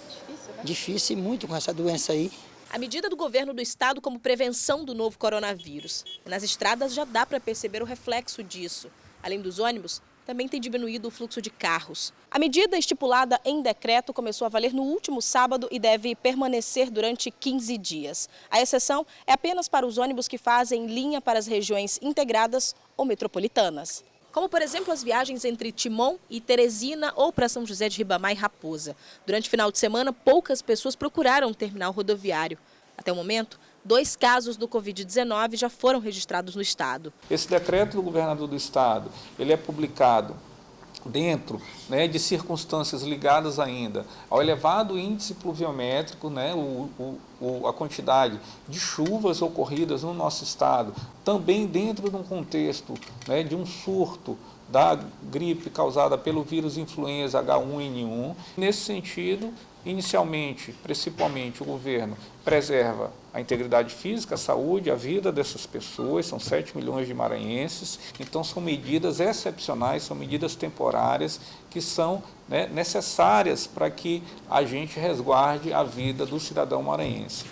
Difícil, né? Difícil muito com essa doença aí. A medida do governo do estado como prevenção do novo coronavírus. Nas estradas já dá para perceber o reflexo disso. Além dos ônibus, também tem diminuído o fluxo de carros. A medida estipulada em decreto começou a valer no último sábado e deve permanecer durante 15 dias. A exceção é apenas para os ônibus que fazem linha para as regiões integradas ou metropolitanas. Como, por exemplo, as viagens entre Timon e Teresina ou para São José de Ribamar e Raposa. Durante o final de semana, poucas pessoas procuraram o terminal rodoviário. Até o momento, 2 casos do Covid-19 já foram registrados no estado. Esse decreto do governador do estado, ele é publicado dentro, né, de circunstâncias ligadas ainda ao elevado índice pluviométrico, né, a quantidade de chuvas ocorridas no nosso estado, também dentro de um contexto, né, de um surto da gripe causada pelo vírus influenza H1N1. Nesse sentido, inicialmente, principalmente, o governo preserva a integridade física, a saúde, a vida dessas pessoas, são 7 milhões de maranhenses, então são medidas excepcionais, são medidas temporárias que são, né, necessárias para que a gente resguarde a vida do cidadão maranhense.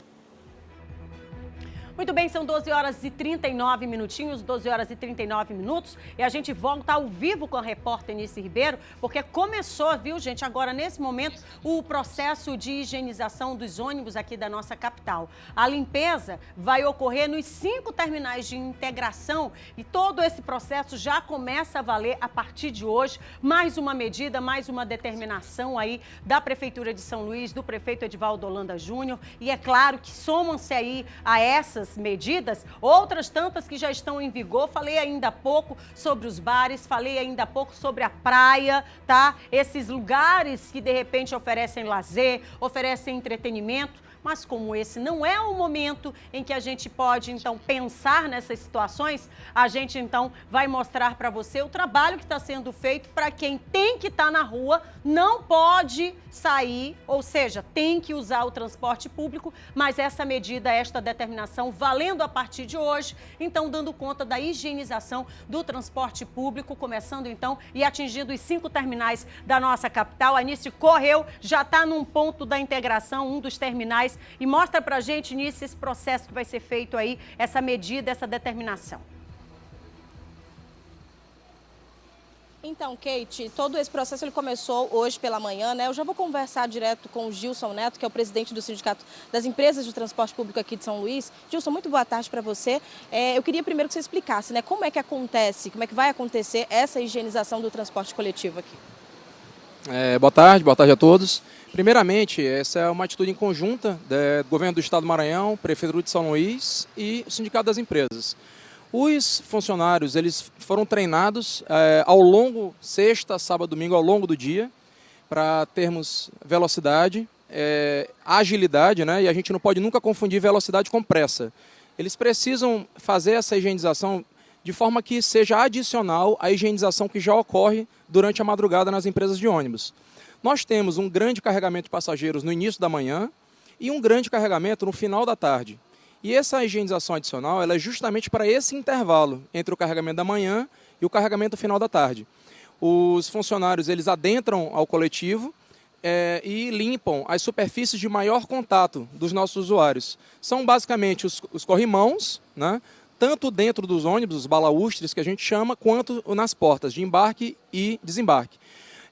Muito bem, são 12 horas e 39 minutinhos, 12 horas e 39 minutos, e a gente volta ao vivo com a repórter Nice Ribeiro, porque começou, viu, gente, agora nesse momento, o processo de higienização dos ônibus aqui da nossa capital. A limpeza vai ocorrer nos 5 terminais de integração e todo esse processo já começa a valer a partir de hoje. Mais uma medida, mais uma determinação aí da Prefeitura de São Luís, do prefeito Edivaldo Holanda Júnior, e é claro que somam-se aí a essas medidas, outras tantas que já estão em vigor. Falei ainda há pouco sobre os bares, falei ainda há pouco sobre a praia, tá? Esses lugares que de repente oferecem lazer, oferecem entretenimento. Mas como esse não é o momento em que a gente pode, então, pensar nessas situações, a gente, então, vai mostrar para você o trabalho que está sendo feito para quem tem que estar na rua, não pode sair, ou seja, tem que usar o transporte público, mas essa medida, esta determinação, valendo a partir de hoje, então, dando conta da higienização do transporte público, começando, então, e atingindo os 5 terminais da nossa capital. A Nice correu, já está num ponto da integração, um dos terminais, e mostra pra gente, Nice, esse processo que vai ser feito aí, essa medida, essa determinação. Então, Kate, todo esse processo ele começou hoje pela manhã, né? Eu já vou conversar direto com o Gilson Neto, que é o presidente do Sindicato das Empresas de Transporte Público aqui de São Luís. Gilson, muito boa tarde para você. Eu queria primeiro que você explicasse, né, como é que acontece, como é que vai acontecer essa higienização do transporte coletivo aqui. Boa tarde a todos. Primeiramente, essa é uma atitude em conjunta do Governo do Estado do Maranhão, Prefeitura de São Luís e o Sindicato das Empresas. Os funcionários, eles foram treinados ao longo, sexta, sábado, domingo, ao longo do dia, para termos velocidade, agilidade, né? E a gente não pode nunca confundir velocidade com pressa. Eles precisam fazer essa higienização de forma que seja adicional à higienização que já ocorre durante a madrugada nas empresas de ônibus. Nós temos um grande carregamento de passageiros no início da manhã e um grande carregamento no final da tarde. E essa higienização adicional ela é justamente para esse intervalo entre o carregamento da manhã e o carregamento do final da tarde. Os funcionários eles adentram ao coletivo e limpam as superfícies de maior contato dos nossos usuários. São basicamente os corrimãos, né? Tanto dentro dos ônibus, os balaústres que a gente chama, quanto nas portas de embarque e desembarque.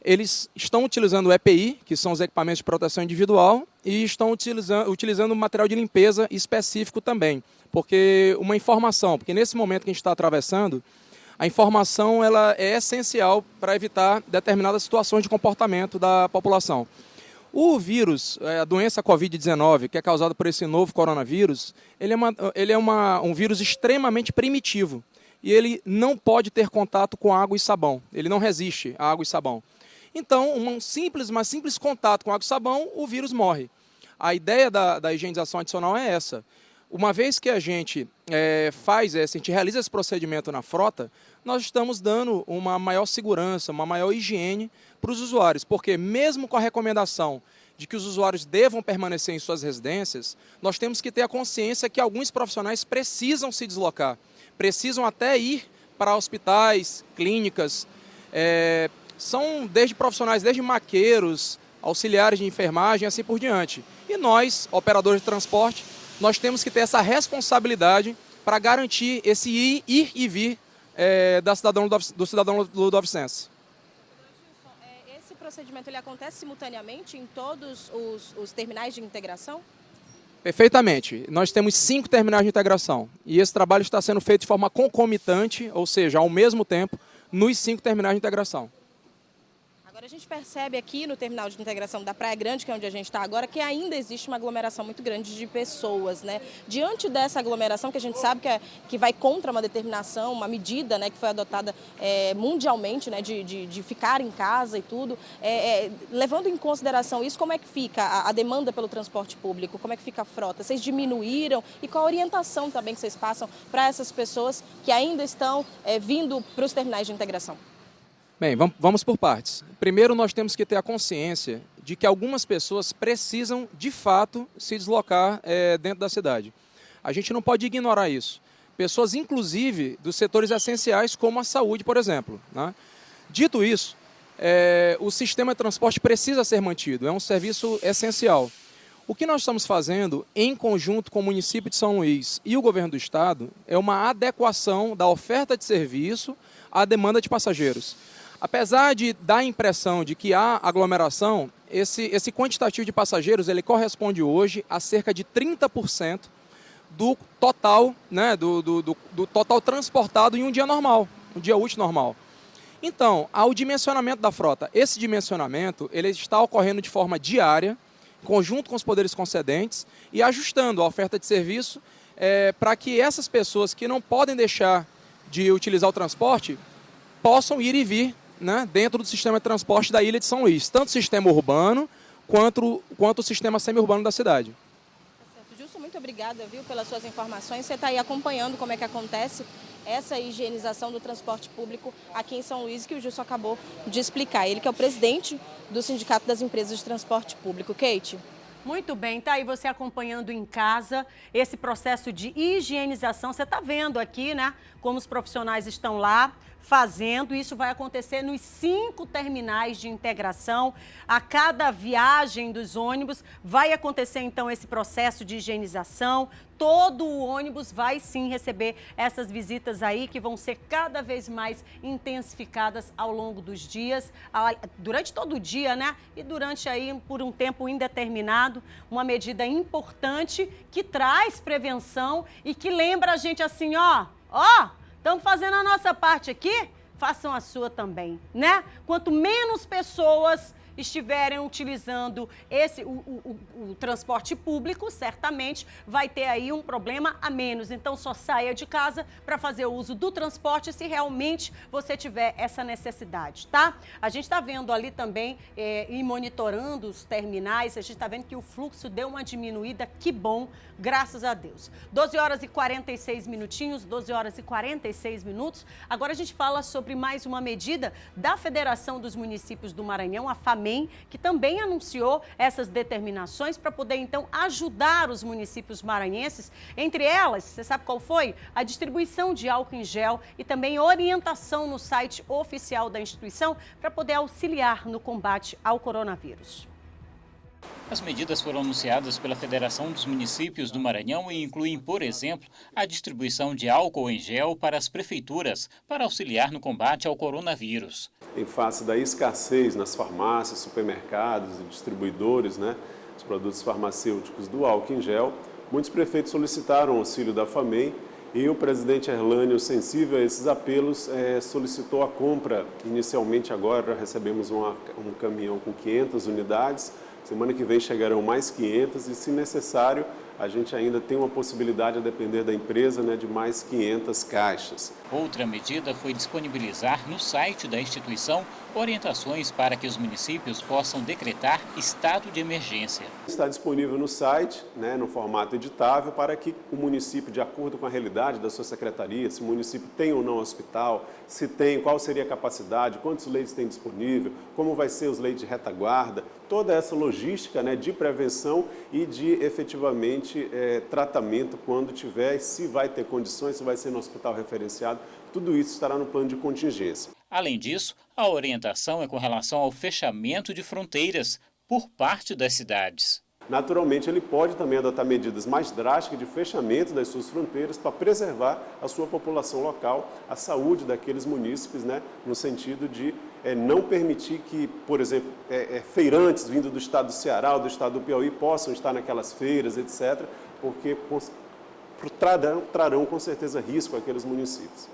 Eles estão utilizando o EPI, que são os equipamentos de proteção individual, e estão utilizando material de limpeza específico também. Porque nesse momento que a gente está atravessando, a informação ela é essencial para evitar determinadas situações de comportamento da população. O vírus, a doença Covid-19, que é causada por esse novo coronavírus, ele é um vírus extremamente primitivo. E ele não pode ter contato com água e sabão. Ele não resiste a água e sabão. Então, um simples contato com água e sabão, o vírus morre. A ideia da higienização adicional é essa. Uma vez que a gente realiza esse procedimento na frota, nós estamos dando uma maior segurança, uma maior higiene para os usuários. Porque mesmo com a recomendação de que os usuários devam permanecer em suas residências, nós temos que ter a consciência que alguns profissionais precisam se deslocar. Precisam até ir para hospitais, clínicas, são desde profissionais, desde maqueiros, auxiliares de enfermagem, assim por diante. E nós, operadores de transporte, nós temos que ter essa responsabilidade para garantir esse ir e vir do cidadão ludovicense. Esse procedimento ele acontece simultaneamente em todos os terminais de integração? Perfeitamente. Nós temos 5 terminais de integração e esse trabalho está sendo feito de forma concomitante, ou seja, ao mesmo tempo, nos 5 terminais de integração. Agora a gente percebe aqui no terminal de integração da Praia Grande, que é onde a gente está agora, que ainda existe uma aglomeração muito grande de pessoas, né? Diante dessa aglomeração, que a gente sabe que vai contra uma determinação, uma medida, né, que foi adotada mundialmente, né, de ficar em casa e tudo, levando em consideração isso, como é que fica a demanda pelo transporte público? Como é que fica a frota? Vocês diminuíram? E qual a orientação também que vocês passam para essas pessoas que ainda estão vindo para os terminais de integração? Bem, vamos por partes. Primeiro, nós temos que ter a consciência de que algumas pessoas precisam, de fato, se deslocar dentro da cidade. A gente não pode ignorar isso. Pessoas, inclusive, dos setores essenciais, como a saúde, por exemplo, né? Dito isso, o sistema de transporte precisa ser mantido, é um serviço essencial. O que nós estamos fazendo, em conjunto com o município de São Luís e o governo do estado, é uma adequação da oferta de serviço à demanda de passageiros. Apesar de dar a impressão de que há aglomeração, esse quantitativo de passageiros ele corresponde hoje a cerca de 30% do total, né, do total transportado em um dia normal, um dia útil normal. Então, há o dimensionamento da frota. Esse dimensionamento ele está ocorrendo de forma diária, em conjunto com os poderes concedentes e ajustando a oferta de serviço para que essas pessoas que não podem deixar de utilizar o transporte possam ir e vir, né, dentro do sistema de transporte da ilha de São Luís, tanto o sistema urbano quanto o sistema semi-urbano da cidade. Gilson, muito obrigada, viu, pelas suas informações. Você está aí acompanhando como é que acontece essa higienização do transporte público aqui em São Luís, que o Gilson acabou de explicar. Ele que é o presidente do Sindicato das Empresas de Transporte Público. Kate? Muito bem, tá aí você acompanhando em casa esse processo de higienização. Você está vendo aqui, né, como os profissionais estão lá fazendo. Isso vai acontecer nos 5 terminais de integração. A cada viagem dos ônibus vai acontecer, então, esse processo de higienização. Todo o ônibus vai, sim, receber essas visitas aí, que vão ser cada vez mais intensificadas ao longo dos dias, durante todo o dia, né? E durante aí, por um tempo indeterminado, uma medida importante que traz prevenção e que lembra a gente assim, ó, estamos fazendo a nossa parte aqui, façam a sua também, né? Quanto menos pessoas estiverem utilizando o transporte público, certamente vai ter aí um problema a menos. Então, só saia de casa para fazer o uso do transporte se realmente você tiver essa necessidade, tá? A gente está vendo ali também, e monitorando os terminais, a gente está vendo que o fluxo deu uma diminuída, que bom, graças a Deus. 12 horas e 46 minutinhos, 12 horas e 46 minutos. Agora a gente fala sobre mais uma medida da Federação dos Municípios do Maranhão, a FAMEM, que também anunciou essas determinações para poder, então, ajudar os municípios maranhenses. Entre elas, você sabe qual foi? A distribuição de álcool em gel e também orientação no site oficial da instituição para poder auxiliar no combate ao coronavírus. As medidas foram anunciadas pela Federação dos Municípios do Maranhão e incluem, por exemplo, a distribuição de álcool em gel para as prefeituras para auxiliar no combate ao coronavírus. Em face da escassez nas farmácias, supermercados e distribuidores, né, os produtos farmacêuticos do álcool em gel, muitos prefeitos solicitaram o auxílio da FAMEM e o presidente Erlânio, sensível a esses apelos, solicitou a compra. Inicialmente agora recebemos um caminhão com 500 unidades, semana que vem chegarão mais 500 e, se necessário, a gente ainda tem uma possibilidade, a depender da empresa, né, de mais 500 caixas. Outra medida foi disponibilizar no site da instituição orientações para que os municípios possam decretar estado de emergência. Está disponível no site, né, no formato editável, para que o município, de acordo com a realidade da sua secretaria, se o município tem ou não hospital, se tem, qual seria a capacidade, quantos leitos tem disponível, como vai ser os leitos de retaguarda, toda essa logística, né, de prevenção e de efetivamente tratamento quando tiver, se vai ter condições, se vai ser no hospital referenciado, tudo isso estará no plano de contingência. Além disso, a orientação é com relação ao fechamento de fronteiras por parte das cidades. Naturalmente, ele pode também adotar medidas mais drásticas de fechamento das suas fronteiras para preservar a sua população local, a saúde daqueles munícipes, né, no sentido de não permitir que, por exemplo, feirantes vindo do estado do Ceará ou do estado do Piauí possam estar naquelas feiras, etc., porque trarão com certeza risco àqueles municípios.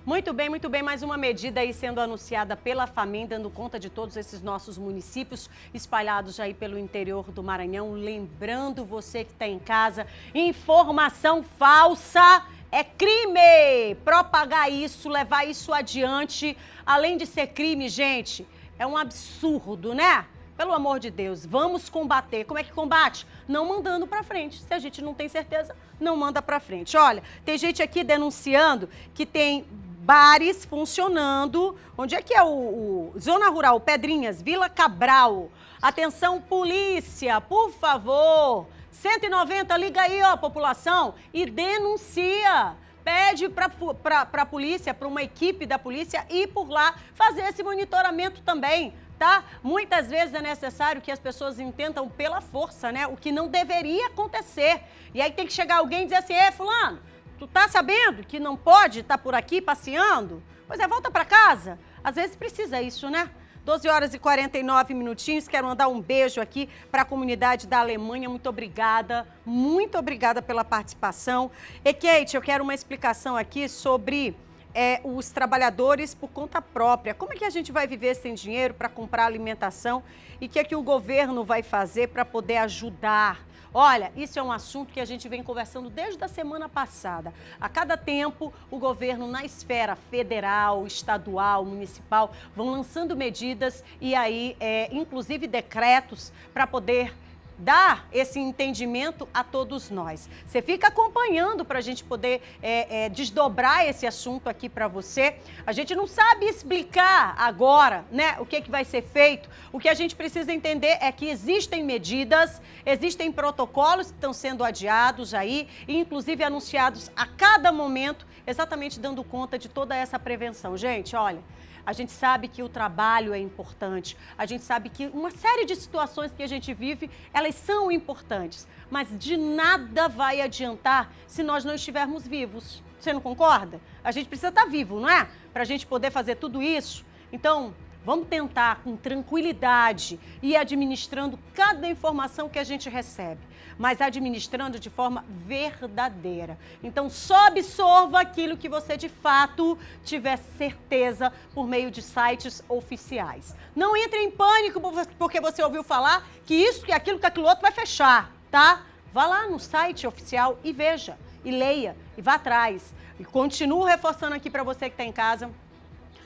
Muito bem, mais uma medida aí sendo anunciada pela FAMEM, dando conta de todos esses nossos municípios espalhados aí pelo interior do Maranhão. Lembrando você que está em casa, informação falsa é crime! Propagar isso, levar isso adiante, além de ser crime, gente, é um absurdo, né? Pelo amor de Deus, vamos combater. Como é que combate? Não mandando para frente. Se a gente não tem certeza, não manda para frente. Olha, tem gente aqui denunciando que tem bares funcionando. Onde é que é o Zona Rural, Pedrinhas, Vila Cabral. Atenção, polícia, por favor. 190, liga aí, ó, população, e denuncia. Pede para a polícia, para uma equipe da polícia ir por lá fazer esse monitoramento também, tá? Muitas vezes é necessário que as pessoas entendam pela força, né? O que não deveria acontecer. E aí tem que chegar alguém e dizer assim, fulano, tu tá sabendo que não pode estar por aqui passeando? Pois é, volta para casa. Às vezes precisa isso, né? 12 horas e 49 minutinhos, quero mandar um beijo aqui para a comunidade da Alemanha, muito obrigada pela participação. E Kate, eu quero uma explicação aqui sobre os trabalhadores por conta própria. Como é que a gente vai viver sem dinheiro para comprar alimentação e o que é que o governo vai fazer para poder ajudar? Olha, isso é um assunto que a gente vem conversando desde a semana passada. A cada tempo, o governo na esfera federal, estadual, municipal, vão lançando medidas e aí, inclusive decretos para poder dar esse entendimento a todos nós. Você fica acompanhando para a gente poder desdobrar esse assunto aqui para você. A gente não sabe explicar agora, né, o que vai ser feito. O que a gente precisa entender é que existem medidas, existem protocolos que estão sendo adiados aí, e inclusive anunciados a cada momento, exatamente dando conta de toda essa prevenção. Gente, olha, a gente sabe que o trabalho é importante, a gente sabe que uma série de situações que a gente vive, elas são importantes, mas de nada vai adiantar se nós não estivermos vivos. Você não concorda? A gente precisa estar vivo, não é? Para a gente poder fazer tudo isso. Então, vamos tentar com tranquilidade ir administrando cada informação que a gente recebe, mas administrando de forma verdadeira. Então, só absorva aquilo que você de fato tiver certeza por meio de sites oficiais. Não entre em pânico porque você ouviu falar que isso, que aquilo, que aquilo outro vai fechar, tá? Vá lá no site oficial e veja, e leia, e vá atrás. E continuo reforçando aqui para você que está em casa,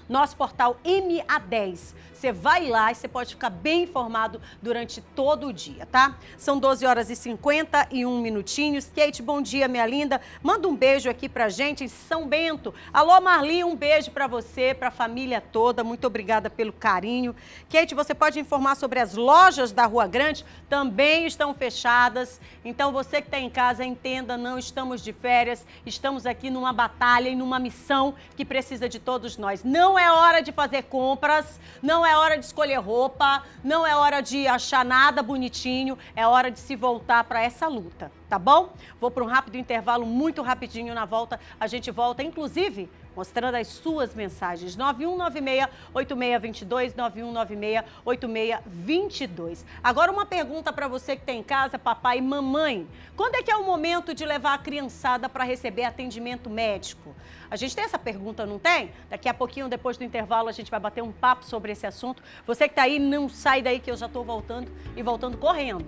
nosso portal MA10. Você vai lá e você pode ficar bem informado durante todo o dia, tá? São 12 horas e 51 minutinhos. Kate, bom dia, minha linda. Manda um beijo aqui pra gente em São Bento. Alô, Marli, um beijo pra você, pra família toda. Muito obrigada pelo carinho. Kate, você pode informar sobre as lojas da Rua Grande? Também estão fechadas. Então, você que está em casa, entenda, não estamos de férias. Estamos aqui numa batalha e numa missão que precisa de todos nós. Não é hora de fazer compras, não é hora de escolher roupa, não é hora de achar nada bonitinho, é hora de se voltar para essa luta, tá bom? Vou para um rápido intervalo, muito rapidinho. Na volta, a gente volta, inclusive, mostrando as suas mensagens. 9196-8622, 9196-8622. Agora uma pergunta para você que está em casa, papai e mamãe. Quando é que é o momento de levar a criançada para receber atendimento médico? A gente tem essa pergunta, não tem? Daqui a pouquinho, depois do intervalo, a gente vai bater um papo sobre esse assunto. Você que está aí, não sai daí que eu já estou voltando e voltando correndo.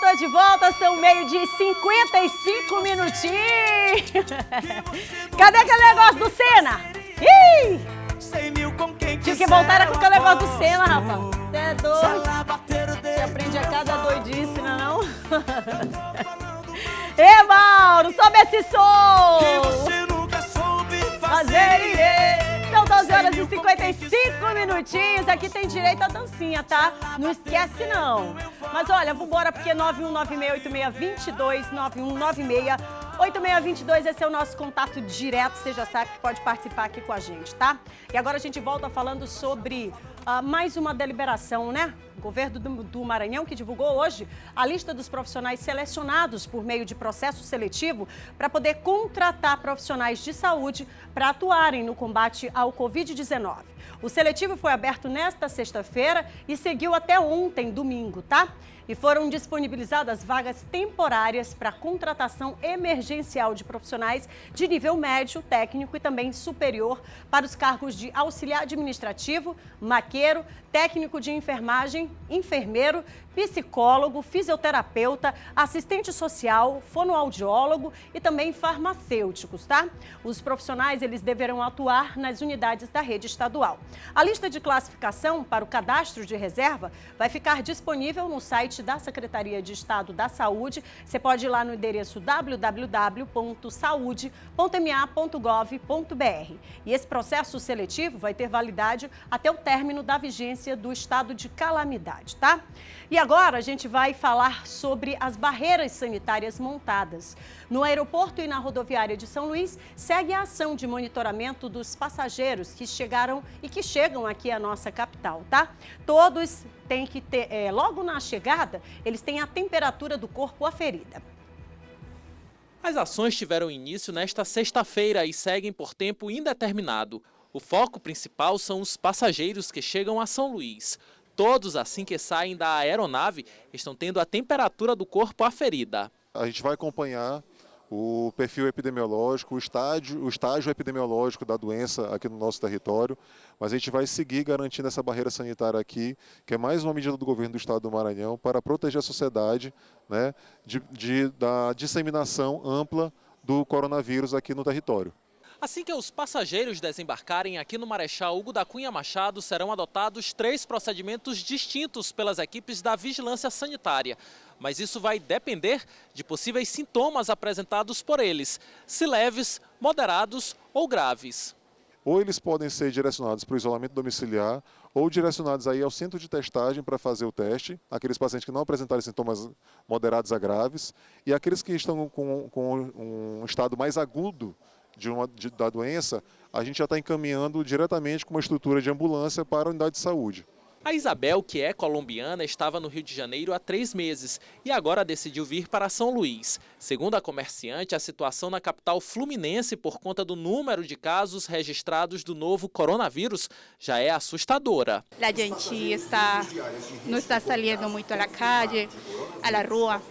Tô de volta, são 12h55 minutinhos. Cadê aquele negócio do Senna? Ih! Tive que voltar com aquele negócio do Senna, rapaz. Você é doido. Você aprende a cada doidice, não? Ê, Mauro, sobe esse som! Fazer São 12 horas e 55 minutinhos. Aqui tem direito à dancinha, tá? Não esquece, não. Mas olha, vambora, porque 9196-8622, 9196-8622, esse é o nosso contato direto. Você já sabe que pode participar aqui com a gente, tá? E agora a gente volta falando sobre mais uma deliberação, né? O governo do Maranhão que divulgou hoje a lista dos profissionais selecionados por meio de processo seletivo para poder contratar profissionais de saúde para atuarem no combate ao Covid-19. O seletivo foi aberto nesta sexta-feira e seguiu até ontem, domingo, tá? e foram disponibilizadas vagas temporárias para contratação emergencial de profissionais de nível médio, técnico e também superior para os cargos de auxiliar administrativo, maqueiro, técnico de enfermagem, enfermeiro, psicólogo, fisioterapeuta, assistente social, fonoaudiólogo e também farmacêuticos, tá? Os profissionais, eles deverão atuar nas unidades da rede estadual. A lista de classificação para o cadastro de reserva vai ficar disponível no site da Secretaria de Estado da Saúde. Você pode ir lá no endereço www.saude.ma.gov.br. E esse processo seletivo vai ter validade até o término da vigência do estado de calamidade, tá? E agora a gente vai falar sobre as barreiras sanitárias montadas. No aeroporto e na rodoviária de São Luís, segue a ação de monitoramento dos passageiros que chegaram e que chegam aqui à nossa capital, tá? Todos têm que ter, logo na chegada, eles têm a temperatura do corpo aferida. As ações tiveram início nesta sexta-feira e seguem por tempo indeterminado. O foco principal são os passageiros que chegam a São Luís. Todos, assim que saem da aeronave, estão tendo a temperatura do corpo aferida. A gente vai acompanhar o perfil epidemiológico, o estágio epidemiológico da doença aqui no nosso território, mas a gente vai seguir garantindo essa barreira sanitária aqui, que é mais uma medida do governo do estado do Maranhão para proteger a sociedade, né, da disseminação ampla do coronavírus aqui no território. Assim que os passageiros desembarcarem aqui no Marechal Hugo da Cunha Machado, serão adotados 3 procedimentos distintos pelas equipes da vigilância sanitária. Mas isso vai depender de possíveis sintomas apresentados por eles, se leves, moderados ou graves. Ou eles podem ser direcionados para o isolamento domiciliar ou direcionados aí ao centro de testagem para fazer o teste, aqueles pacientes que não apresentarem sintomas moderados a graves e aqueles que estão com um estado mais agudo da doença, a gente já está encaminhando diretamente com uma estrutura de ambulância para a unidade de saúde. A Isabel, que é colombiana, estava no Rio de Janeiro há 3 meses e agora decidiu vir para São Luís. Segundo a comerciante, a situação na capital fluminense por conta do número de casos registrados do novo coronavírus já é assustadora. A gente não está saindo muito à calle, à rua.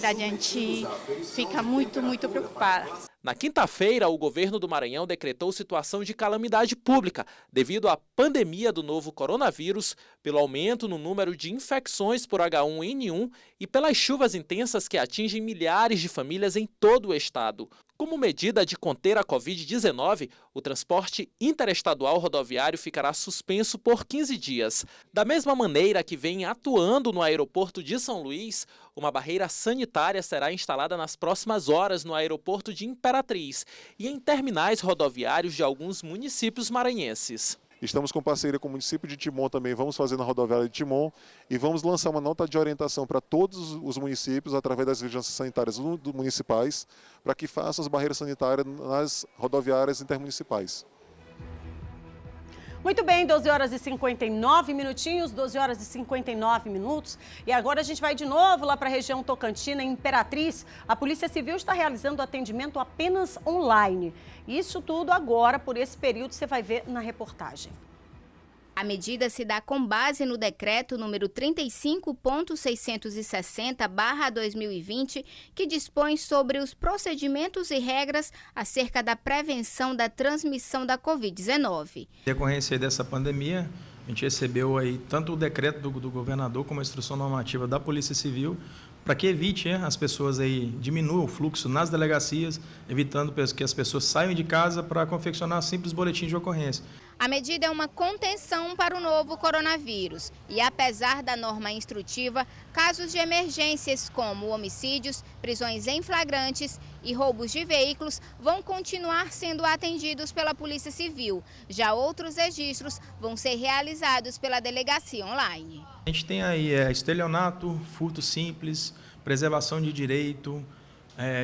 A gente fica muito preocupada. Na quinta-feira, o governo do Maranhão decretou situação de calamidade pública devido à pandemia do novo coronavírus, pelo aumento no número de infecções por H1N1 e pelas chuvas intensas que atingem milhares de famílias em todo o estado. Como medida de conter a Covid-19, o transporte interestadual rodoviário ficará suspenso por 15 dias. Da mesma maneira que vem atuando no aeroporto de São Luís, uma barreira sanitária será instalada nas próximas horas no aeroporto de Imperatriz e em terminais rodoviários de alguns municípios maranhenses. Estamos com parceria com o município de Timon também, vamos fazer na rodoviária de Timon e vamos lançar uma nota de orientação para todos os municípios, através das vigilâncias sanitárias municipais, para que façam as barreiras sanitárias nas rodoviárias intermunicipais. Muito bem, 12 horas e 59 minutinhos, 12 horas e 59 minutos. E agora a gente vai de novo lá para a região Tocantina, em Imperatriz. A Polícia Civil está realizando atendimento apenas online. Isso tudo agora, por esse período, você vai ver na reportagem. A medida se dá com base no decreto número 35.660/2020, que dispõe sobre os procedimentos e regras acerca da prevenção da transmissão da Covid-19. Em decorrência dessa pandemia, a gente recebeu aí tanto o decreto do governador como a instrução normativa da Polícia Civil para que evite as pessoas aí, diminuam o fluxo nas delegacias, evitando que as pessoas saiam de casa para confeccionar simples boletins de ocorrência. A medida é uma contenção para o novo coronavírus e, apesar da norma instrutiva, casos de emergências como homicídios, prisões em flagrantes e roubos de veículos vão continuar sendo atendidos pela Polícia Civil. Já outros registros vão ser realizados pela delegacia online. A gente tem aí estelionato, furto simples, preservação de direito,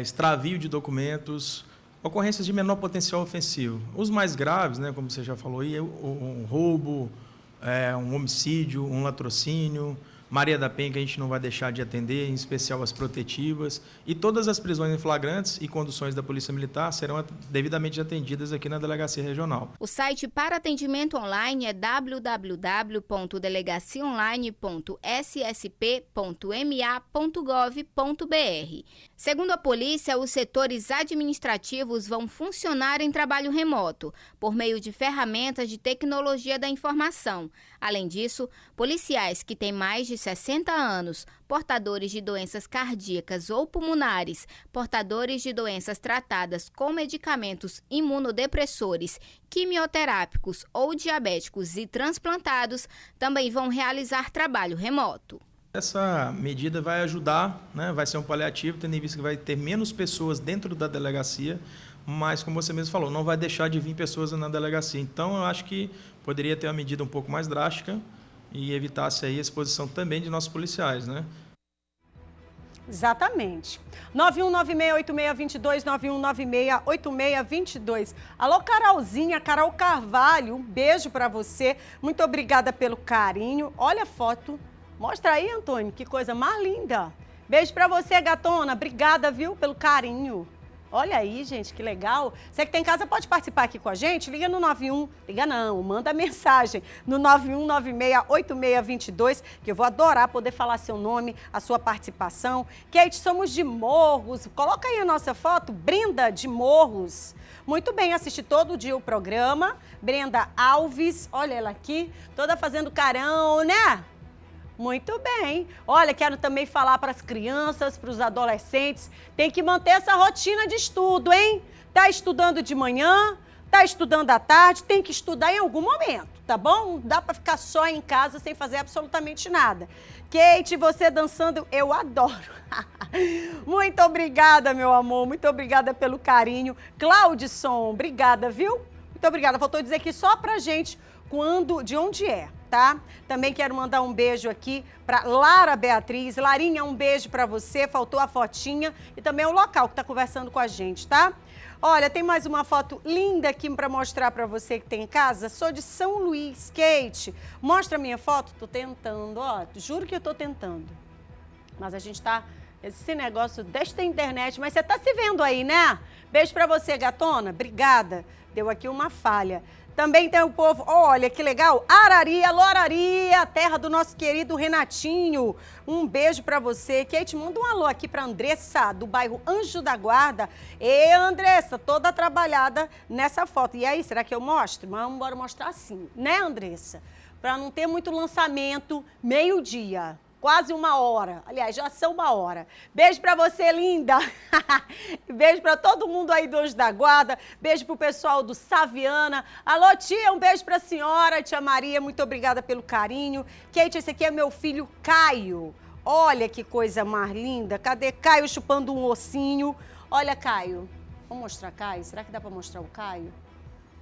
extravio de documentos, ocorrências de menor potencial ofensivo. Os mais graves, né, como você já falou aí, um roubo, um homicídio, um latrocínio, Maria da Penha, que a gente não vai deixar de atender, em especial as protetivas, e todas as prisões em flagrantes e conduções da Polícia Militar serão devidamente atendidas aqui na Delegacia Regional. O site para atendimento online é www.delegaciaonline.ssp.ma.gov.br. Segundo a polícia, os setores administrativos vão funcionar em trabalho remoto, por meio de ferramentas de tecnologia da informação. Além disso, policiais que têm mais de 60 anos, portadores de doenças cardíacas ou pulmonares, portadores de doenças tratadas com medicamentos imunodepressores, quimioterápicos ou diabéticos e transplantados, também vão realizar trabalho remoto. Essa medida vai ajudar, né, vai ser um paliativo, tendo em vista que vai ter menos pessoas dentro da delegacia, mas, como você mesmo falou, não vai deixar de vir pessoas na delegacia. Então, eu acho que poderia ter uma medida um pouco mais drástica e evitasse aí a exposição também de nossos policiais, né? Exatamente. 91968622, 91968622. Alô, Carolzinha, Carol Carvalho, um beijo para você. Muito obrigada pelo carinho. Olha a foto. Mostra aí, Antônio, que coisa mais linda. Beijo para você, gatona. Obrigada, viu, pelo carinho. Olha aí, gente, que legal. Você que tem em casa pode participar aqui com a gente. Liga no 91, liga não, manda mensagem no 91968622, que eu vou adorar poder falar seu nome, a sua participação. Kate, somos de Morros. Coloca aí a nossa foto, Brenda de Morros. Muito bem, assisti todo dia o programa. Brenda Alves, olha ela aqui, toda fazendo carão, né? Muito bem. Olha, quero também falar para as crianças, para os adolescentes, tem que manter essa rotina de estudo, hein? Tá estudando de manhã, tá estudando à tarde, tem que estudar em algum momento, tá bom? Não dá para ficar só em casa sem fazer absolutamente nada. Kate, você dançando, eu adoro. Muito obrigada, meu amor, muito obrigada pelo carinho. Claudson, obrigada, viu? Muito obrigada. Faltou dizer aqui só pra gente de onde é. Tá? Também quero mandar um beijo aqui para Lara Beatriz. Larinha, um beijo para você. Faltou a fotinha e também o local que está conversando com a gente, tá? Olha, tem mais uma foto linda aqui para mostrar para você que tem em casa. Sou de São Luís, Kate. Mostra a minha foto. Tô tentando, ó. Juro que eu tô tentando. Mas a gente tá... Esse negócio desta internet, mas você tá se vendo aí, né? Beijo para você, gatona. Obrigada. Deu aqui uma falha. Também tem o povo, olha que legal, Arari, alô Arari, a terra do nosso querido Renatinho. Um beijo pra você. Kate, manda um alô aqui pra Andressa, do bairro Anjo da Guarda. E Andressa, toda trabalhada nessa foto. E aí, será que eu mostro? Mas vamos embora mostrar assim, né, Andressa? Pra não ter muito lançamento, meio-dia. Quase 1 hora. Aliás, já são 1 hora. Beijo pra você, linda. Beijo pra todo mundo aí do Anjo da Guarda. Beijo pro pessoal do Saviana. Alô, tia, um beijo pra senhora, tia Maria. Muito obrigada pelo carinho. Kate, esse aqui é meu filho Caio. Olha que coisa mais linda. Cadê Caio chupando um ossinho? Olha, Caio. Vamos mostrar Caio? Será que dá pra mostrar o Caio?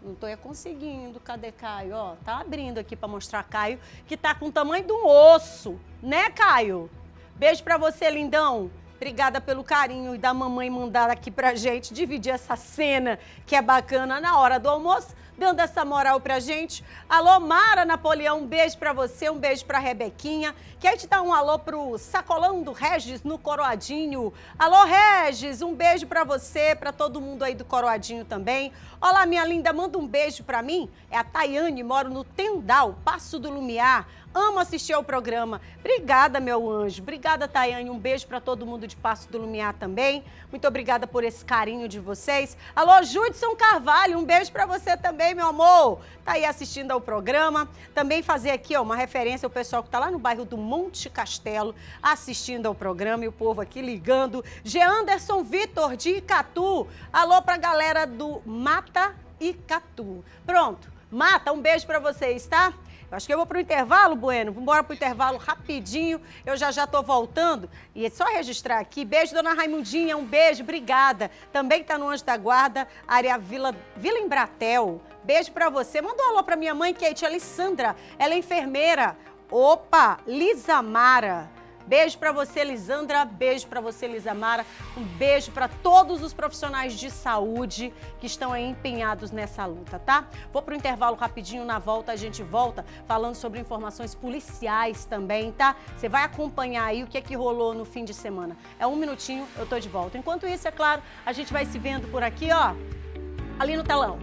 Não tô conseguindo. Cadê Caio? Ó, tá abrindo aqui pra mostrar Caio, que tá com o tamanho de um osso. Né, Caio? Beijo pra você, lindão. Obrigada pelo carinho e da mamãe mandar aqui pra gente dividir essa cena que é bacana na hora do almoço, dando essa moral pra gente. Alô, Mara Napoleão, um beijo pra você, um beijo pra Rebequinha. Quer te dar um alô pro Sacolão do Regis no Coroadinho. Alô, Regis, um beijo pra você, pra todo mundo aí do Coroadinho também. Olá, minha linda, manda um beijo pra mim. É a Tayane, moro no Tendal, Passo do Lumiar. Amo assistir ao programa. Obrigada, meu anjo. Obrigada, Tayane. Um beijo para todo mundo de Passo do Lumiar também. Muito obrigada por esse carinho de vocês. Alô, Judson Carvalho. Um beijo para você também, meu amor. Tá aí assistindo ao programa. Também fazer aqui, ó, uma referência ao pessoal que tá lá no bairro do Monte Castelo assistindo ao programa e o povo aqui ligando. Geanderson Vitor de Icatu. Alô pra galera do Mata Icatu. Pronto. Mata, um beijo para vocês, tá? Acho que eu vou para o intervalo, Bueno. Vamos embora para o intervalo rapidinho. Eu já estou voltando. E é só registrar aqui. Beijo, dona Raimundinha. Um beijo, obrigada. Também está no Anjo da Guarda, área Vila Embratel. Beijo para você. Manda um alô para minha mãe, Kate Alessandra. Ela é enfermeira. Opa, Lisamara. Beijo para você, Lisandra. Beijo para você, Lisamara. Um beijo para todos os profissionais de saúde que estão aí empenhados nessa luta, tá? Vou pro intervalo rapidinho, na volta a gente volta falando sobre informações policiais também, tá? Você vai acompanhar aí o que é que rolou no fim de semana. É 1 minutinho, eu tô de volta. Enquanto isso, é claro, a gente vai se vendo por aqui, ó, ali no telão.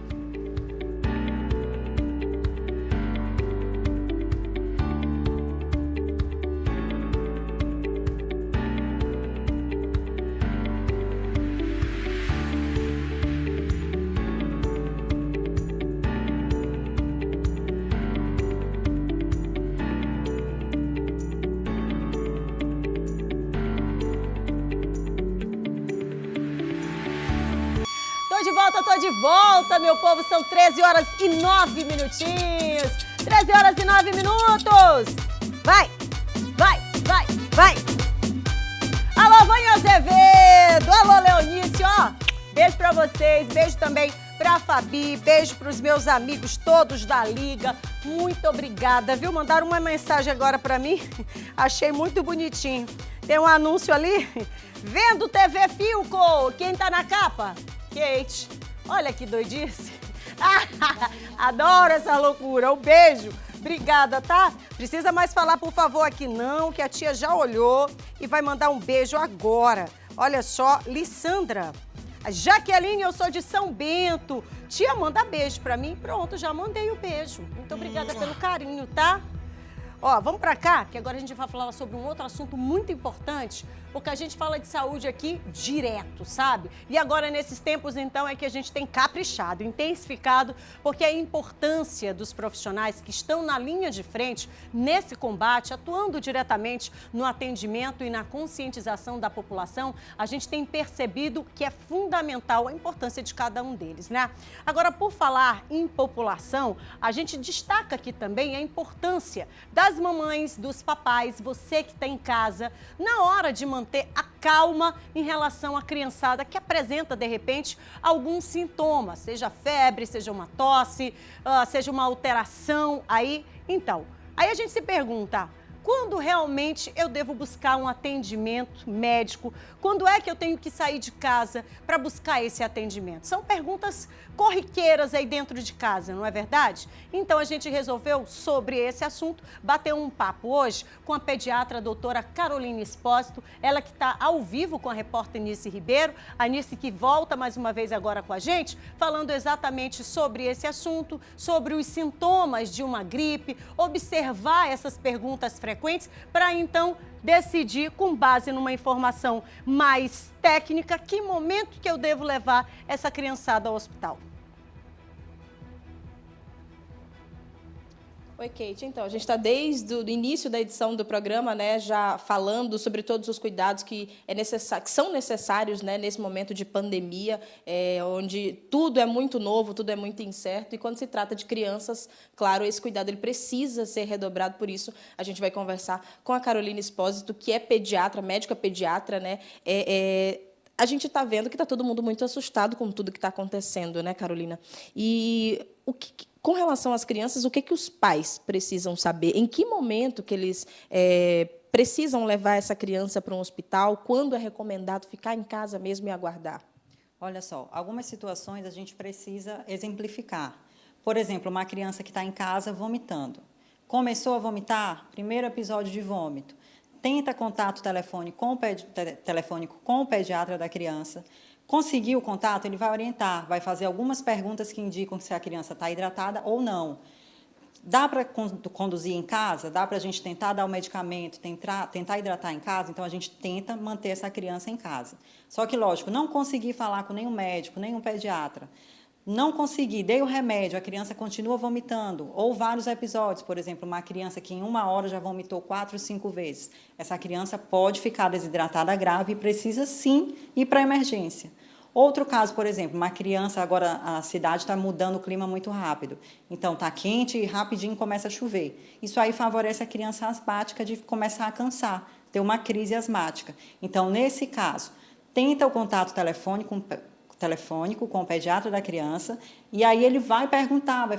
Tô de volta, meu povo, são 13 horas e 9 minutinhos. 13 horas e 9 minutos. Vai, vai, vai, vai. Alô, Vânia Azevedo, alô, Leonício, ó. Beijo pra vocês, beijo também pra Fabi, beijo pros meus amigos todos da Liga. Muito obrigada, viu? Mandaram uma mensagem agora pra mim, achei muito bonitinho. Tem um anúncio ali, vendo TV Filco, quem tá na capa? Kate. Olha que doidice. Adoro essa loucura. Um beijo. Obrigada, tá? Precisa mais falar, por favor, aqui não, que a tia já olhou e vai mandar um beijo agora. Olha só, Lissandra. Jaqueline, eu sou de São Bento. Tia, manda beijo pra mim. Pronto, já mandei o beijo. Muito obrigada pelo carinho, tá? Ó, vamos pra cá, que agora a gente vai falar sobre um outro assunto muito importante, porque a gente fala de saúde aqui direto, sabe? E agora, nesses tempos, então, é que a gente tem caprichado, intensificado, porque a importância dos profissionais que estão na linha de frente nesse combate, atuando diretamente no atendimento e na conscientização da população, a gente tem percebido que é fundamental a importância de cada um deles, né? Agora, por falar em população, a gente destaca aqui também a importância das mamães, dos papais, você que está em casa, na hora de manter a calma em relação à criançada que apresenta, de repente, algum sintoma, seja febre, seja uma tosse, seja uma alteração aí. Então, aí a gente se pergunta, quando realmente eu devo buscar um atendimento médico? Quando é que eu tenho que sair de casa para buscar esse atendimento? São perguntas corriqueiras aí dentro de casa, não é verdade? Então a gente resolveu, sobre esse assunto, bater um papo hoje com a pediatra a doutora Caroline Espósito, ela que está ao vivo com a repórter Nice Ribeiro, a Nice que volta mais uma vez agora com a gente, falando exatamente sobre esse assunto, sobre os sintomas de uma gripe, observar essas perguntas frequentes para então decidir, com base numa informação mais técnica, que momento que eu devo levar essa criançada ao hospital. Oi, Kate. Então, a gente está desde o início da edição do programa, né, já falando sobre todos os cuidados que são necessários, né, nesse momento de pandemia, onde tudo é muito novo, tudo é muito incerto. E quando se trata de crianças, claro, esse cuidado ele precisa ser redobrado. Por isso, a gente vai conversar com a Caroline Espósito, que é pediatra, médica pediatra, né? A gente está vendo que está todo mundo muito assustado com tudo que está acontecendo, né, Carolina? E com relação às crianças, o que os pais precisam saber? Em que momento que eles precisam levar essa criança para um hospital? Quando é recomendado ficar em casa mesmo e aguardar? Olha só, algumas situações a gente precisa exemplificar. Por exemplo, uma criança que está em casa vomitando. Começou a vomitar, primeiro episódio de vômito. Tenta contato telefônico com o pediatra da criança. Conseguiu o contato, ele vai orientar, vai fazer algumas perguntas que indicam se a criança está hidratada ou não. Dá para conduzir em casa? Dá para a gente tentar dar o medicamento, tentar hidratar em casa? Então, a gente tenta manter essa criança em casa. Só que, lógico, não consegui falar com nenhum médico, nenhum pediatra. Não consegui, dei o remédio, a criança continua vomitando. Ou vários episódios, por exemplo, uma criança que em 1 hora já vomitou 4, 5 vezes. Essa criança pode ficar desidratada grave e precisa, sim, ir para a emergência. Outro caso, por exemplo, uma criança, agora a cidade está mudando o clima muito rápido. Então, está quente e rapidinho começa a chover. Isso aí favorece a criança asmática de começar a cansar, ter uma crise asmática. Então, nesse caso, tenta o contato telefônico com o pediatra da criança, e aí ele vai perguntar, vai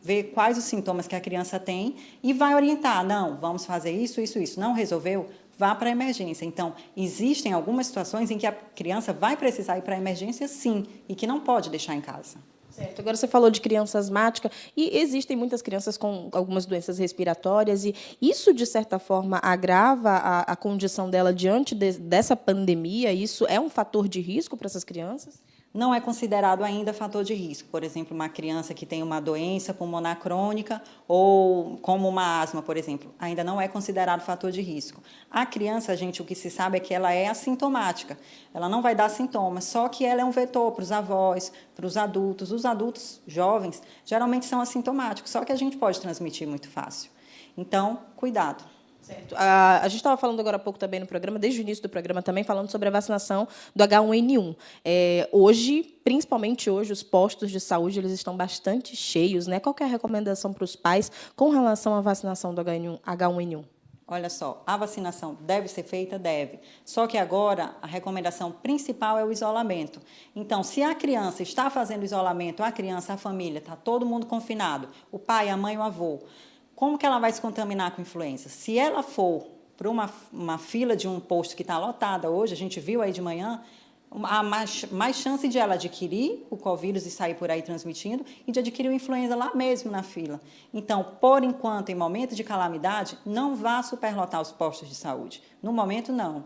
ver quais os sintomas que a criança tem e vai orientar. Não, vamos fazer isso, isso, isso. Não resolveu? vá para a emergência. Então, existem algumas situações em que a criança vai precisar ir para a emergência, sim, e que não pode deixar em casa. Certo. Agora você falou de criança asmática e existem muitas crianças com algumas doenças respiratórias e isso, de certa forma, agrava a condição dela diante dessa pandemia? Isso é um fator de risco para essas crianças? Não é considerado ainda fator de risco. Por exemplo, uma criança que tem uma doença pulmonar crônica ou como uma asma, por exemplo, ainda não é considerado fator de risco. A criança, gente, o que se sabe é que ela é assintomática. Ela não vai dar sintomas, só que ela é um vetor para os avós, para os adultos. Os adultos jovens geralmente são assintomáticos, só que a gente pode transmitir muito fácil. Então, cuidado. Certo. A gente estava falando agora há pouco também no programa, desde o início do programa também, falando sobre a vacinação do H1N1. Hoje, principalmente hoje, os postos de saúde eles estão bastante cheios, né? Qual que é a recomendação para os pais com relação à vacinação do H1N1? Olha só, a vacinação deve ser feita? Deve. Só que agora a recomendação principal é o isolamento. Então, se a criança está fazendo isolamento, a criança, a família, está todo mundo confinado, o pai, a mãe, o avô, como que ela vai se contaminar com influenza? Se ela for para uma fila de um posto que está lotada hoje, a gente viu aí de manhã, há mais chance de ela adquirir o Covírus e sair por aí transmitindo e de adquirir o influenza lá mesmo na fila. Então, por enquanto, em momento de calamidade, não vá superlotar os postos de saúde. No momento, não.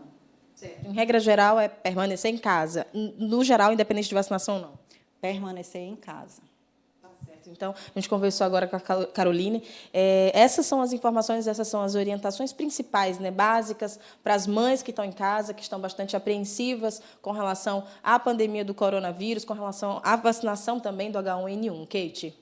Certo. Em regra geral, é permanecer em casa. No geral, independente de vacinação, não. Permanecer em casa. Então, a gente conversou agora com a Caroline. Essas são as informações, essas são as orientações principais, né, básicas para as mães que estão em casa, que estão bastante apreensivas com relação à pandemia do coronavírus, com relação à vacinação também do H1N1. Kate?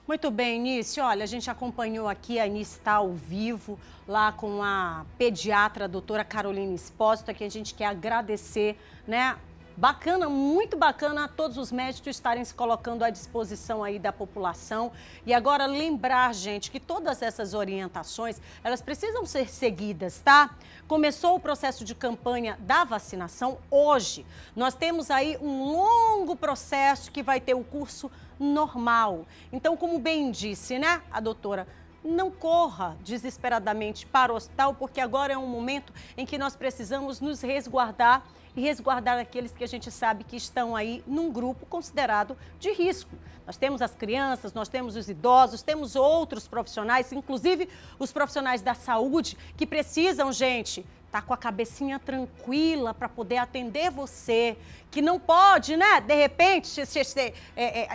Muito bem, Inice. Olha, a gente acompanhou aqui, a Inice está ao vivo, lá com a pediatra, a doutora Caroline Espósito, que a gente quer agradecer, né? Bacana, muito bacana a todos os médicos estarem se colocando à disposição aí da população. E agora lembrar, gente, que todas essas orientações, elas precisam ser seguidas, tá? Começou o processo de campanha da vacinação hoje. Nós temos aí um longo processo que vai ter o curso normal. Então, como bem disse, né, a doutora, não corra desesperadamente para o hospital, porque agora é um momento em que nós precisamos nos resguardar e resguardar aqueles que a gente sabe que estão aí num grupo considerado de risco. Nós temos as crianças, nós temos os idosos, temos outros profissionais, inclusive os profissionais da saúde, que precisam, gente, estar com a cabecinha tranquila para poder atender você, que não pode, né, de repente,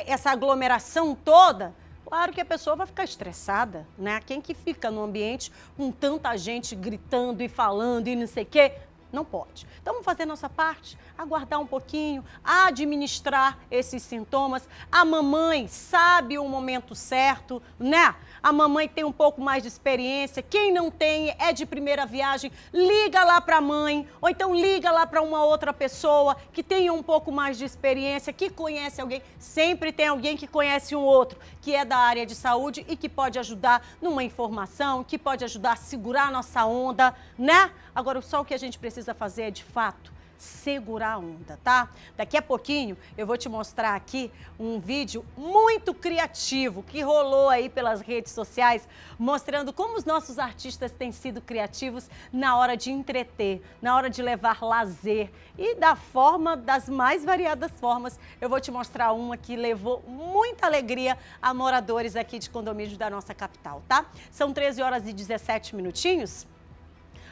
essa aglomeração toda. Claro que a pessoa vai ficar estressada, né? Quem que fica no ambiente com tanta gente gritando e falando e não sei o quê, não pode. Então, vamos fazer nossa parte, aguardar um pouquinho, administrar esses sintomas. A mamãe sabe o momento certo, né? A mamãe tem um pouco mais de experiência. Quem não tem, é de primeira viagem, liga lá para a mãe, ou então liga lá para uma outra pessoa que tenha um pouco mais de experiência, que conhece alguém. Sempre tem alguém que conhece um outro, que é da área de saúde e que pode ajudar numa informação, que pode ajudar a segurar a nossa onda, né? Agora, só o que a gente precisa fazer é, de fato, segurar a onda, tá? Daqui a pouquinho eu vou te mostrar aqui um vídeo muito criativo que rolou aí pelas redes sociais, mostrando como os nossos artistas têm sido criativos na hora de entreter, na hora de levar lazer e das mais variadas formas. Eu vou te mostrar uma que levou muita alegria a moradores aqui de condomínios da nossa capital, tá? São 13 horas e 17 minutinhos.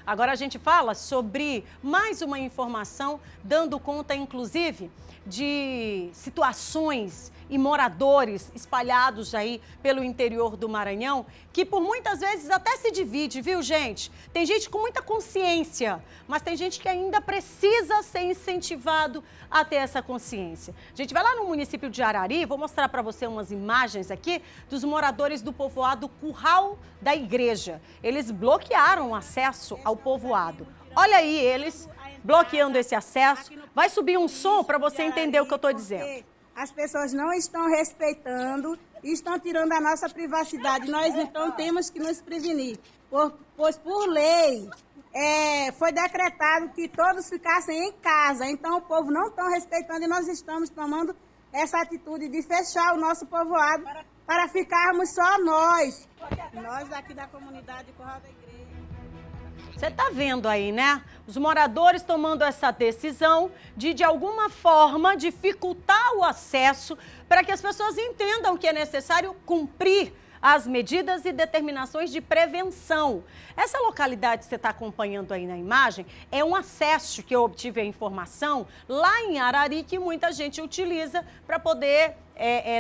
Agora a gente fala sobre mais uma informação, dando conta, inclusive, de situações e moradores espalhados aí pelo interior do Maranhão, que por muitas vezes até se divide, viu, gente? Tem gente com muita consciência, mas tem gente que ainda precisa ser incentivado a ter essa consciência. A gente vai lá no município de Arari, vou mostrar para você umas imagens aqui dos moradores do povoado Curral da Igreja. Eles bloquearam o acesso ao povoado. Olha aí eles bloqueando esse acesso. Vai subir um som para você entender o que eu estou dizendo. As pessoas não estão respeitando e estão tirando a nossa privacidade. Nós, então, temos que nos prevenir. Pois, por lei, foi decretado que todos ficassem em casa. Então, o povo não está respeitando e nós estamos tomando essa atitude de fechar o nosso povoado para ficarmos só nós. Nós daqui da comunidade Curral da Igreja. Você tá vendo aí, né? Os moradores tomando essa decisão de alguma forma, dificultar o acesso para que as pessoas entendam que é necessário cumprir as medidas e determinações de prevenção. Essa localidade que você está acompanhando aí na imagem é um acesso que eu obtive a informação lá em Arari, que muita gente utiliza para poder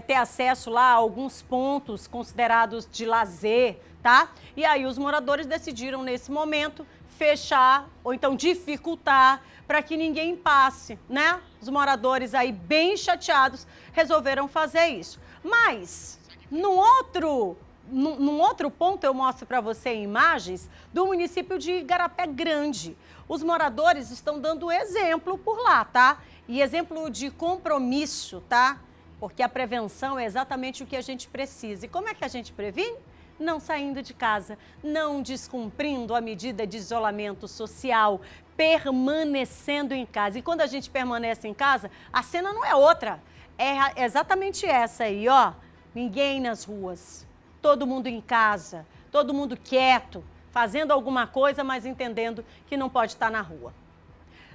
ter acesso lá a alguns pontos considerados de lazer, tá? E aí os moradores decidiram, nesse momento, fechar ou então dificultar para que ninguém passe, né? Os moradores aí bem chateados resolveram fazer isso. Mas num outro ponto, eu mostro para você imagens do município de Igarapé Grande. Os moradores estão dando exemplo por lá, tá? E exemplo de compromisso, tá? Porque a prevenção é exatamente o que a gente precisa. E como é que a gente previne? Não saindo de casa, não descumprindo a medida de isolamento social, permanecendo em casa. E quando a gente permanece em casa, a cena não é outra. É exatamente essa aí, ó. Ninguém nas ruas, todo mundo em casa, todo mundo quieto, fazendo alguma coisa, mas entendendo que não pode estar na rua.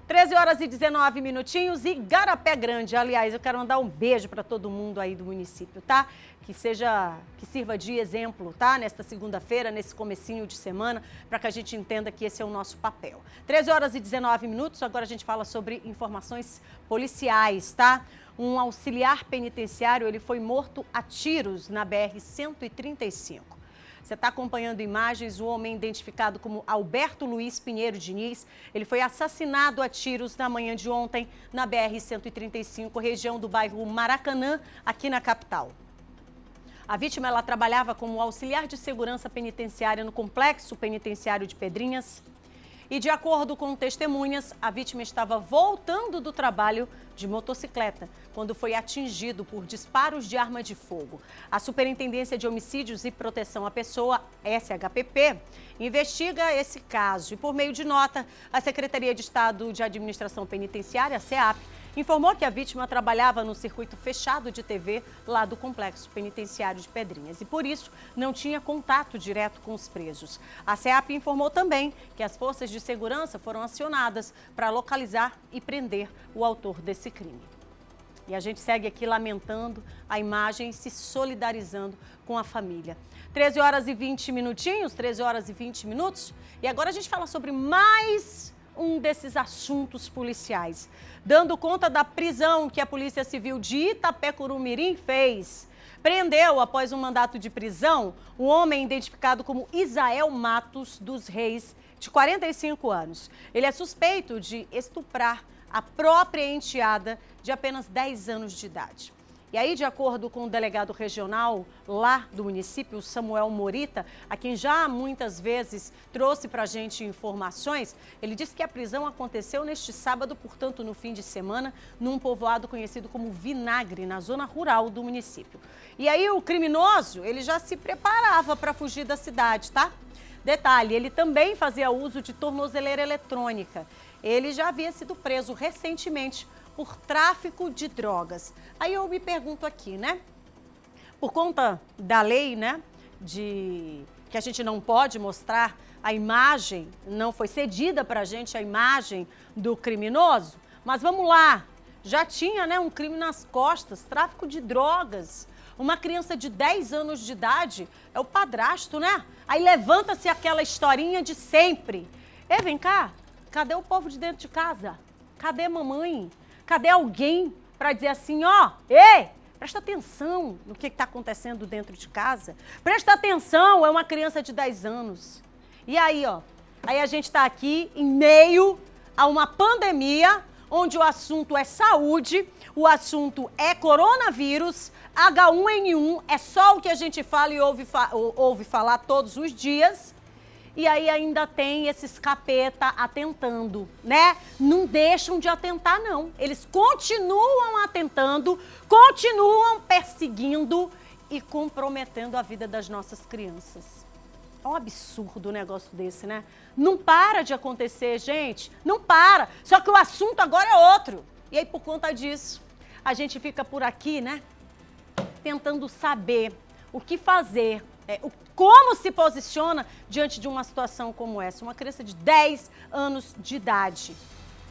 13 horas e 19 minutinhos e Igarapé Grande. Aliás, eu quero mandar um beijo para todo mundo aí do município, tá? Que sirva de exemplo, tá? Nesta segunda-feira, nesse comecinho de semana, para que a gente entenda que esse é o nosso papel. 13 horas e 19 minutos, agora a gente fala sobre informações policiais, tá? Um auxiliar penitenciário, ele foi morto a tiros na BR-135. Você está acompanhando imagens, o homem identificado como Alberto Luiz Pinheiro Diniz, ele foi assassinado a tiros na manhã de ontem na BR-135, região do bairro Maracanã, aqui na capital. A vítima, ela trabalhava como auxiliar de segurança penitenciária no Complexo Penitenciário de Pedrinhas. E, de acordo com testemunhas, a vítima estava voltando do trabalho de motocicleta quando foi atingido por disparos de arma de fogo. A Superintendência de Homicídios e Proteção à Pessoa, SHPP, investiga esse caso e, por meio de nota, a Secretaria de Estado de Administração Penitenciária, SEAP, informou que a vítima trabalhava no circuito fechado de TV lá do Complexo Penitenciário de Pedrinhas e, por isso, não tinha contato direto com os presos. A SEAP informou também que as forças de segurança foram acionadas para localizar e prender o autor desse crime. E a gente segue aqui lamentando a imagem e se solidarizando com a família. 13 horas e 20 minutinhos, 13 horas e 20 minutos. E agora a gente fala sobre mais um desses assuntos policiais, dando conta da prisão que a Polícia Civil de Itapecuru-Mirim fez. Prendeu, após um mandato de prisão, um homem identificado como Isael Matos dos Reis, de 45 anos. Ele é suspeito de estuprar a própria enteada de apenas 10 anos de idade. E aí, de acordo com o delegado regional lá do município, Samuel Morita, a quem já muitas vezes trouxe para a gente informações, ele disse que a prisão aconteceu neste sábado, portanto, no fim de semana, num povoado conhecido como Vinagre, na zona rural do município. E aí, o criminoso, ele já se preparava para fugir da cidade, tá? Detalhe, ele também fazia uso de tornozeleira eletrônica. Ele já havia sido preso recentemente por tráfico de drogas. Aí eu me pergunto aqui, né? Por conta da lei, né? Que a gente não pode mostrar a imagem, não foi cedida para a gente a imagem do criminoso. Mas vamos lá, já tinha, né, um crime nas costas, tráfico de drogas. Uma criança de 10 anos de idade é o padrasto, né? Aí levanta-se aquela historinha de sempre. Ei, vem cá, cadê o povo de dentro de casa? Cadê a mamãe? Cadê alguém para dizer assim, ó, ei, presta atenção no que está acontecendo dentro de casa. Presta atenção, é uma criança de 10 anos. E aí, ó, aí a gente está aqui em meio a uma pandemia, onde o assunto é saúde, o assunto é coronavírus, H1N1, é só o que a gente fala e ouve falar todos os dias. E aí ainda tem esses capeta atentando, né? Não deixam de atentar, não. Eles continuam atentando, continuam perseguindo e comprometendo a vida das nossas crianças. É um absurdo um negócio desse, né? Não para de acontecer, gente. Não para. Só que o assunto agora é outro. E aí, por conta disso, a gente fica por aqui, né? Tentando saber o que fazer Como se posiciona diante de uma situação como essa? Uma criança de 10 anos de idade.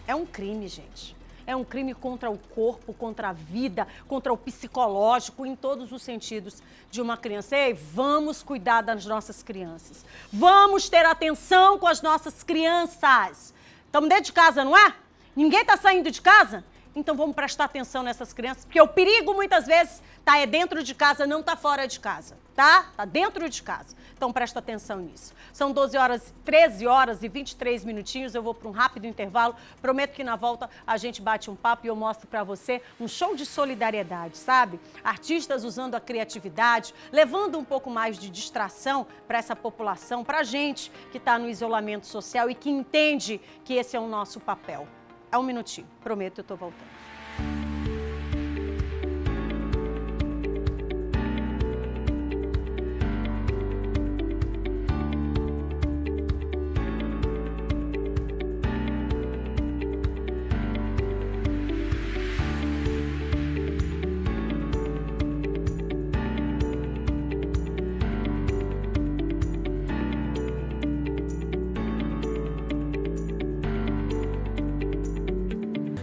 É um crime, gente. É um crime contra o corpo, contra a vida, contra o psicológico, em todos os sentidos de uma criança. Ei, vamos cuidar das nossas crianças. Vamos ter atenção com as nossas crianças. Estamos dentro de casa, não é? Ninguém está saindo de casa? Então vamos prestar atenção nessas crianças, porque o perigo muitas vezes tá dentro de casa, não tá fora de casa, tá? Tá dentro de casa. Então presta atenção nisso. São 13 horas e 23 minutinhos, eu vou para um rápido intervalo. Prometo que na volta a gente bate um papo e eu mostro para você um show de solidariedade, sabe? Artistas usando a criatividade, levando um pouco mais de distração para essa população, para a gente que está no isolamento social e que entende que esse é o nosso papel. É um minutinho, prometo, eu tô voltando.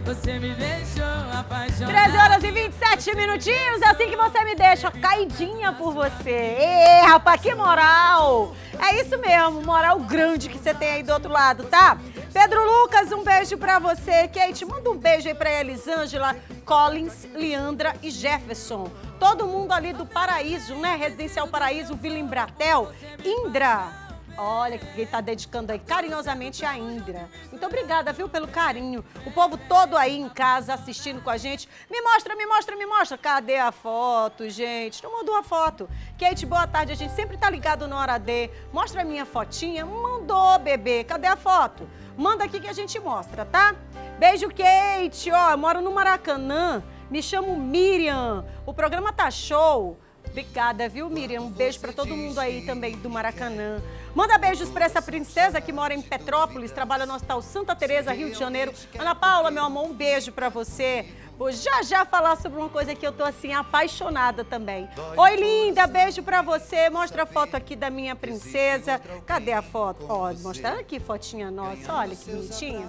Você me deixou apaixonado. 13 horas e 27 minutinhos, é assim que você me deixa, caidinha por você. Ê, rapaz, que moral! É isso mesmo, moral grande que você tem aí do outro lado, tá? Pedro Lucas, um beijo pra você. Kate, manda um beijo aí pra Elisângela, Collins, Leandra e Jefferson. Todo mundo ali do Paraíso, né? Residencial Paraíso, Vila Embratel. Indra. Olha quem tá dedicando aí carinhosamente a Indra. Muito obrigada, viu, pelo carinho. O povo todo aí em casa assistindo com a gente. Me mostra, me mostra, me mostra. Cadê a foto, gente? Não mandou a foto. Kate, boa tarde. A gente sempre tá ligado na hora D. Mostra a minha fotinha. Mandou, bebê. Cadê a foto? Manda aqui que a gente mostra, tá? Beijo, Kate. Ó, eu moro no Maracanã. Me chamo Miriam. O programa tá show. Obrigada, viu, Miriam? Um beijo pra todo mundo aí também do Maracanã. Manda beijos pra essa princesa que mora em Petrópolis, trabalha no Hospital Santa Teresa, Rio de Janeiro. Ana Paula, meu amor, um beijo pra você. Vou já falar sobre uma coisa que eu tô, assim, apaixonada também. Oi, linda, beijo pra você. Mostra a foto aqui da minha princesa. Cadê a foto? Ó, mostrar aqui, fotinha nossa. Olha que bonitinha.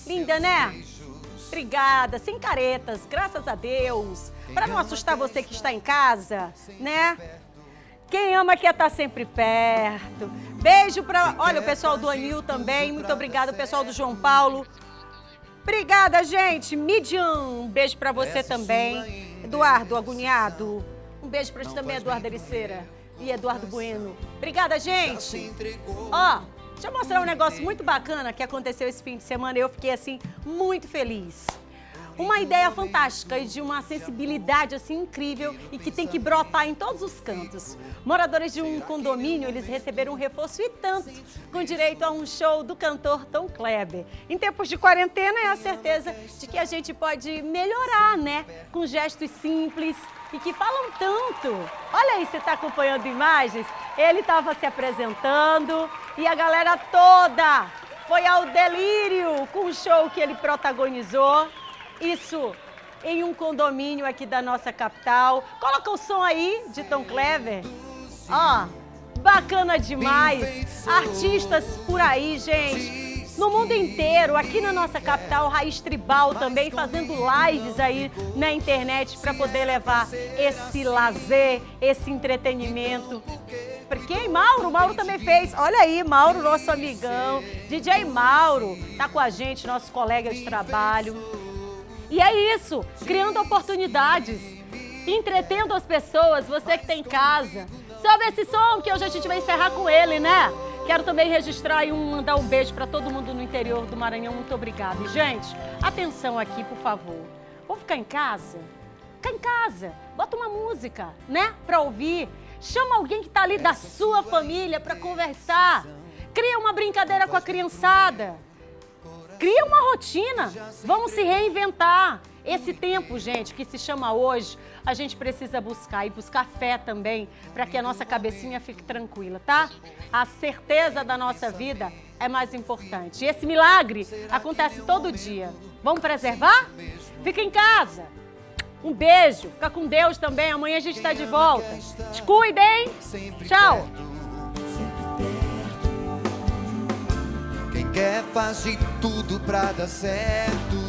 Linda, né? Obrigada, sem caretas, graças a Deus. Para não assustar você que está em casa, né? Quem ama quer estar sempre perto. Beijo para, olha, o pessoal do Anil também. Muito obrigada, o pessoal do João Paulo. Obrigada, gente. Midian, um beijo para você também. Eduardo Agoniado, um beijo para ti também, Eduardo Ericeira e Eduardo Bueno. Obrigada, gente. Ó, deixa eu mostrar um negócio muito bacana que aconteceu esse fim de semana e eu fiquei, assim, muito feliz. Uma ideia fantástica e de uma sensibilidade, assim, incrível e que tem que brotar em todos os cantos. Moradores de um condomínio, eles receberam um reforço e tanto, com direito a um show do cantor Tom Kleber. Em tempos de quarentena, é a certeza de que a gente pode melhorar, né? Com gestos simples e que falam tanto. Olha aí, você está acompanhando imagens? Ele estava se apresentando e a galera toda foi ao delírio com o show que ele protagonizou. Isso em um condomínio aqui da nossa capital. Coloca o som aí de Tom Kleber. Ó, bacana demais. Artistas por aí, gente. No mundo inteiro, aqui na nossa capital, Raiz Tribal também, fazendo lives aí na internet para poder levar esse lazer, esse entretenimento. Pra quem? Mauro? Mauro também fez. Olha aí, Mauro, nosso amigão. DJ Mauro tá com a gente, nosso colega de trabalho. E é isso, criando oportunidades, entretendo as pessoas, você que está em casa. Sobe esse som que hoje a gente vai encerrar com ele, né? Quero também registrar e mandar um beijo para todo mundo no interior do Maranhão. Muito obrigada. E, gente, atenção aqui, por favor. Vamos ficar em casa? Fica em casa. Bota uma música, né? Para ouvir. Chama alguém que está ali da sua família para conversar. Cria uma brincadeira com a criançada. Cria uma rotina, vamos se reinventar. Esse tempo, gente, que se chama hoje, a gente precisa buscar e buscar fé também, para que a nossa cabecinha fique tranquila, tá? A certeza da nossa vida é mais importante. E esse milagre acontece todo dia. Vamos preservar? Fica em casa. Um beijo, fica com Deus também. Amanhã a gente está de volta. Te cuidem. Tchau. Quem quer faz de tudo pra dar certo.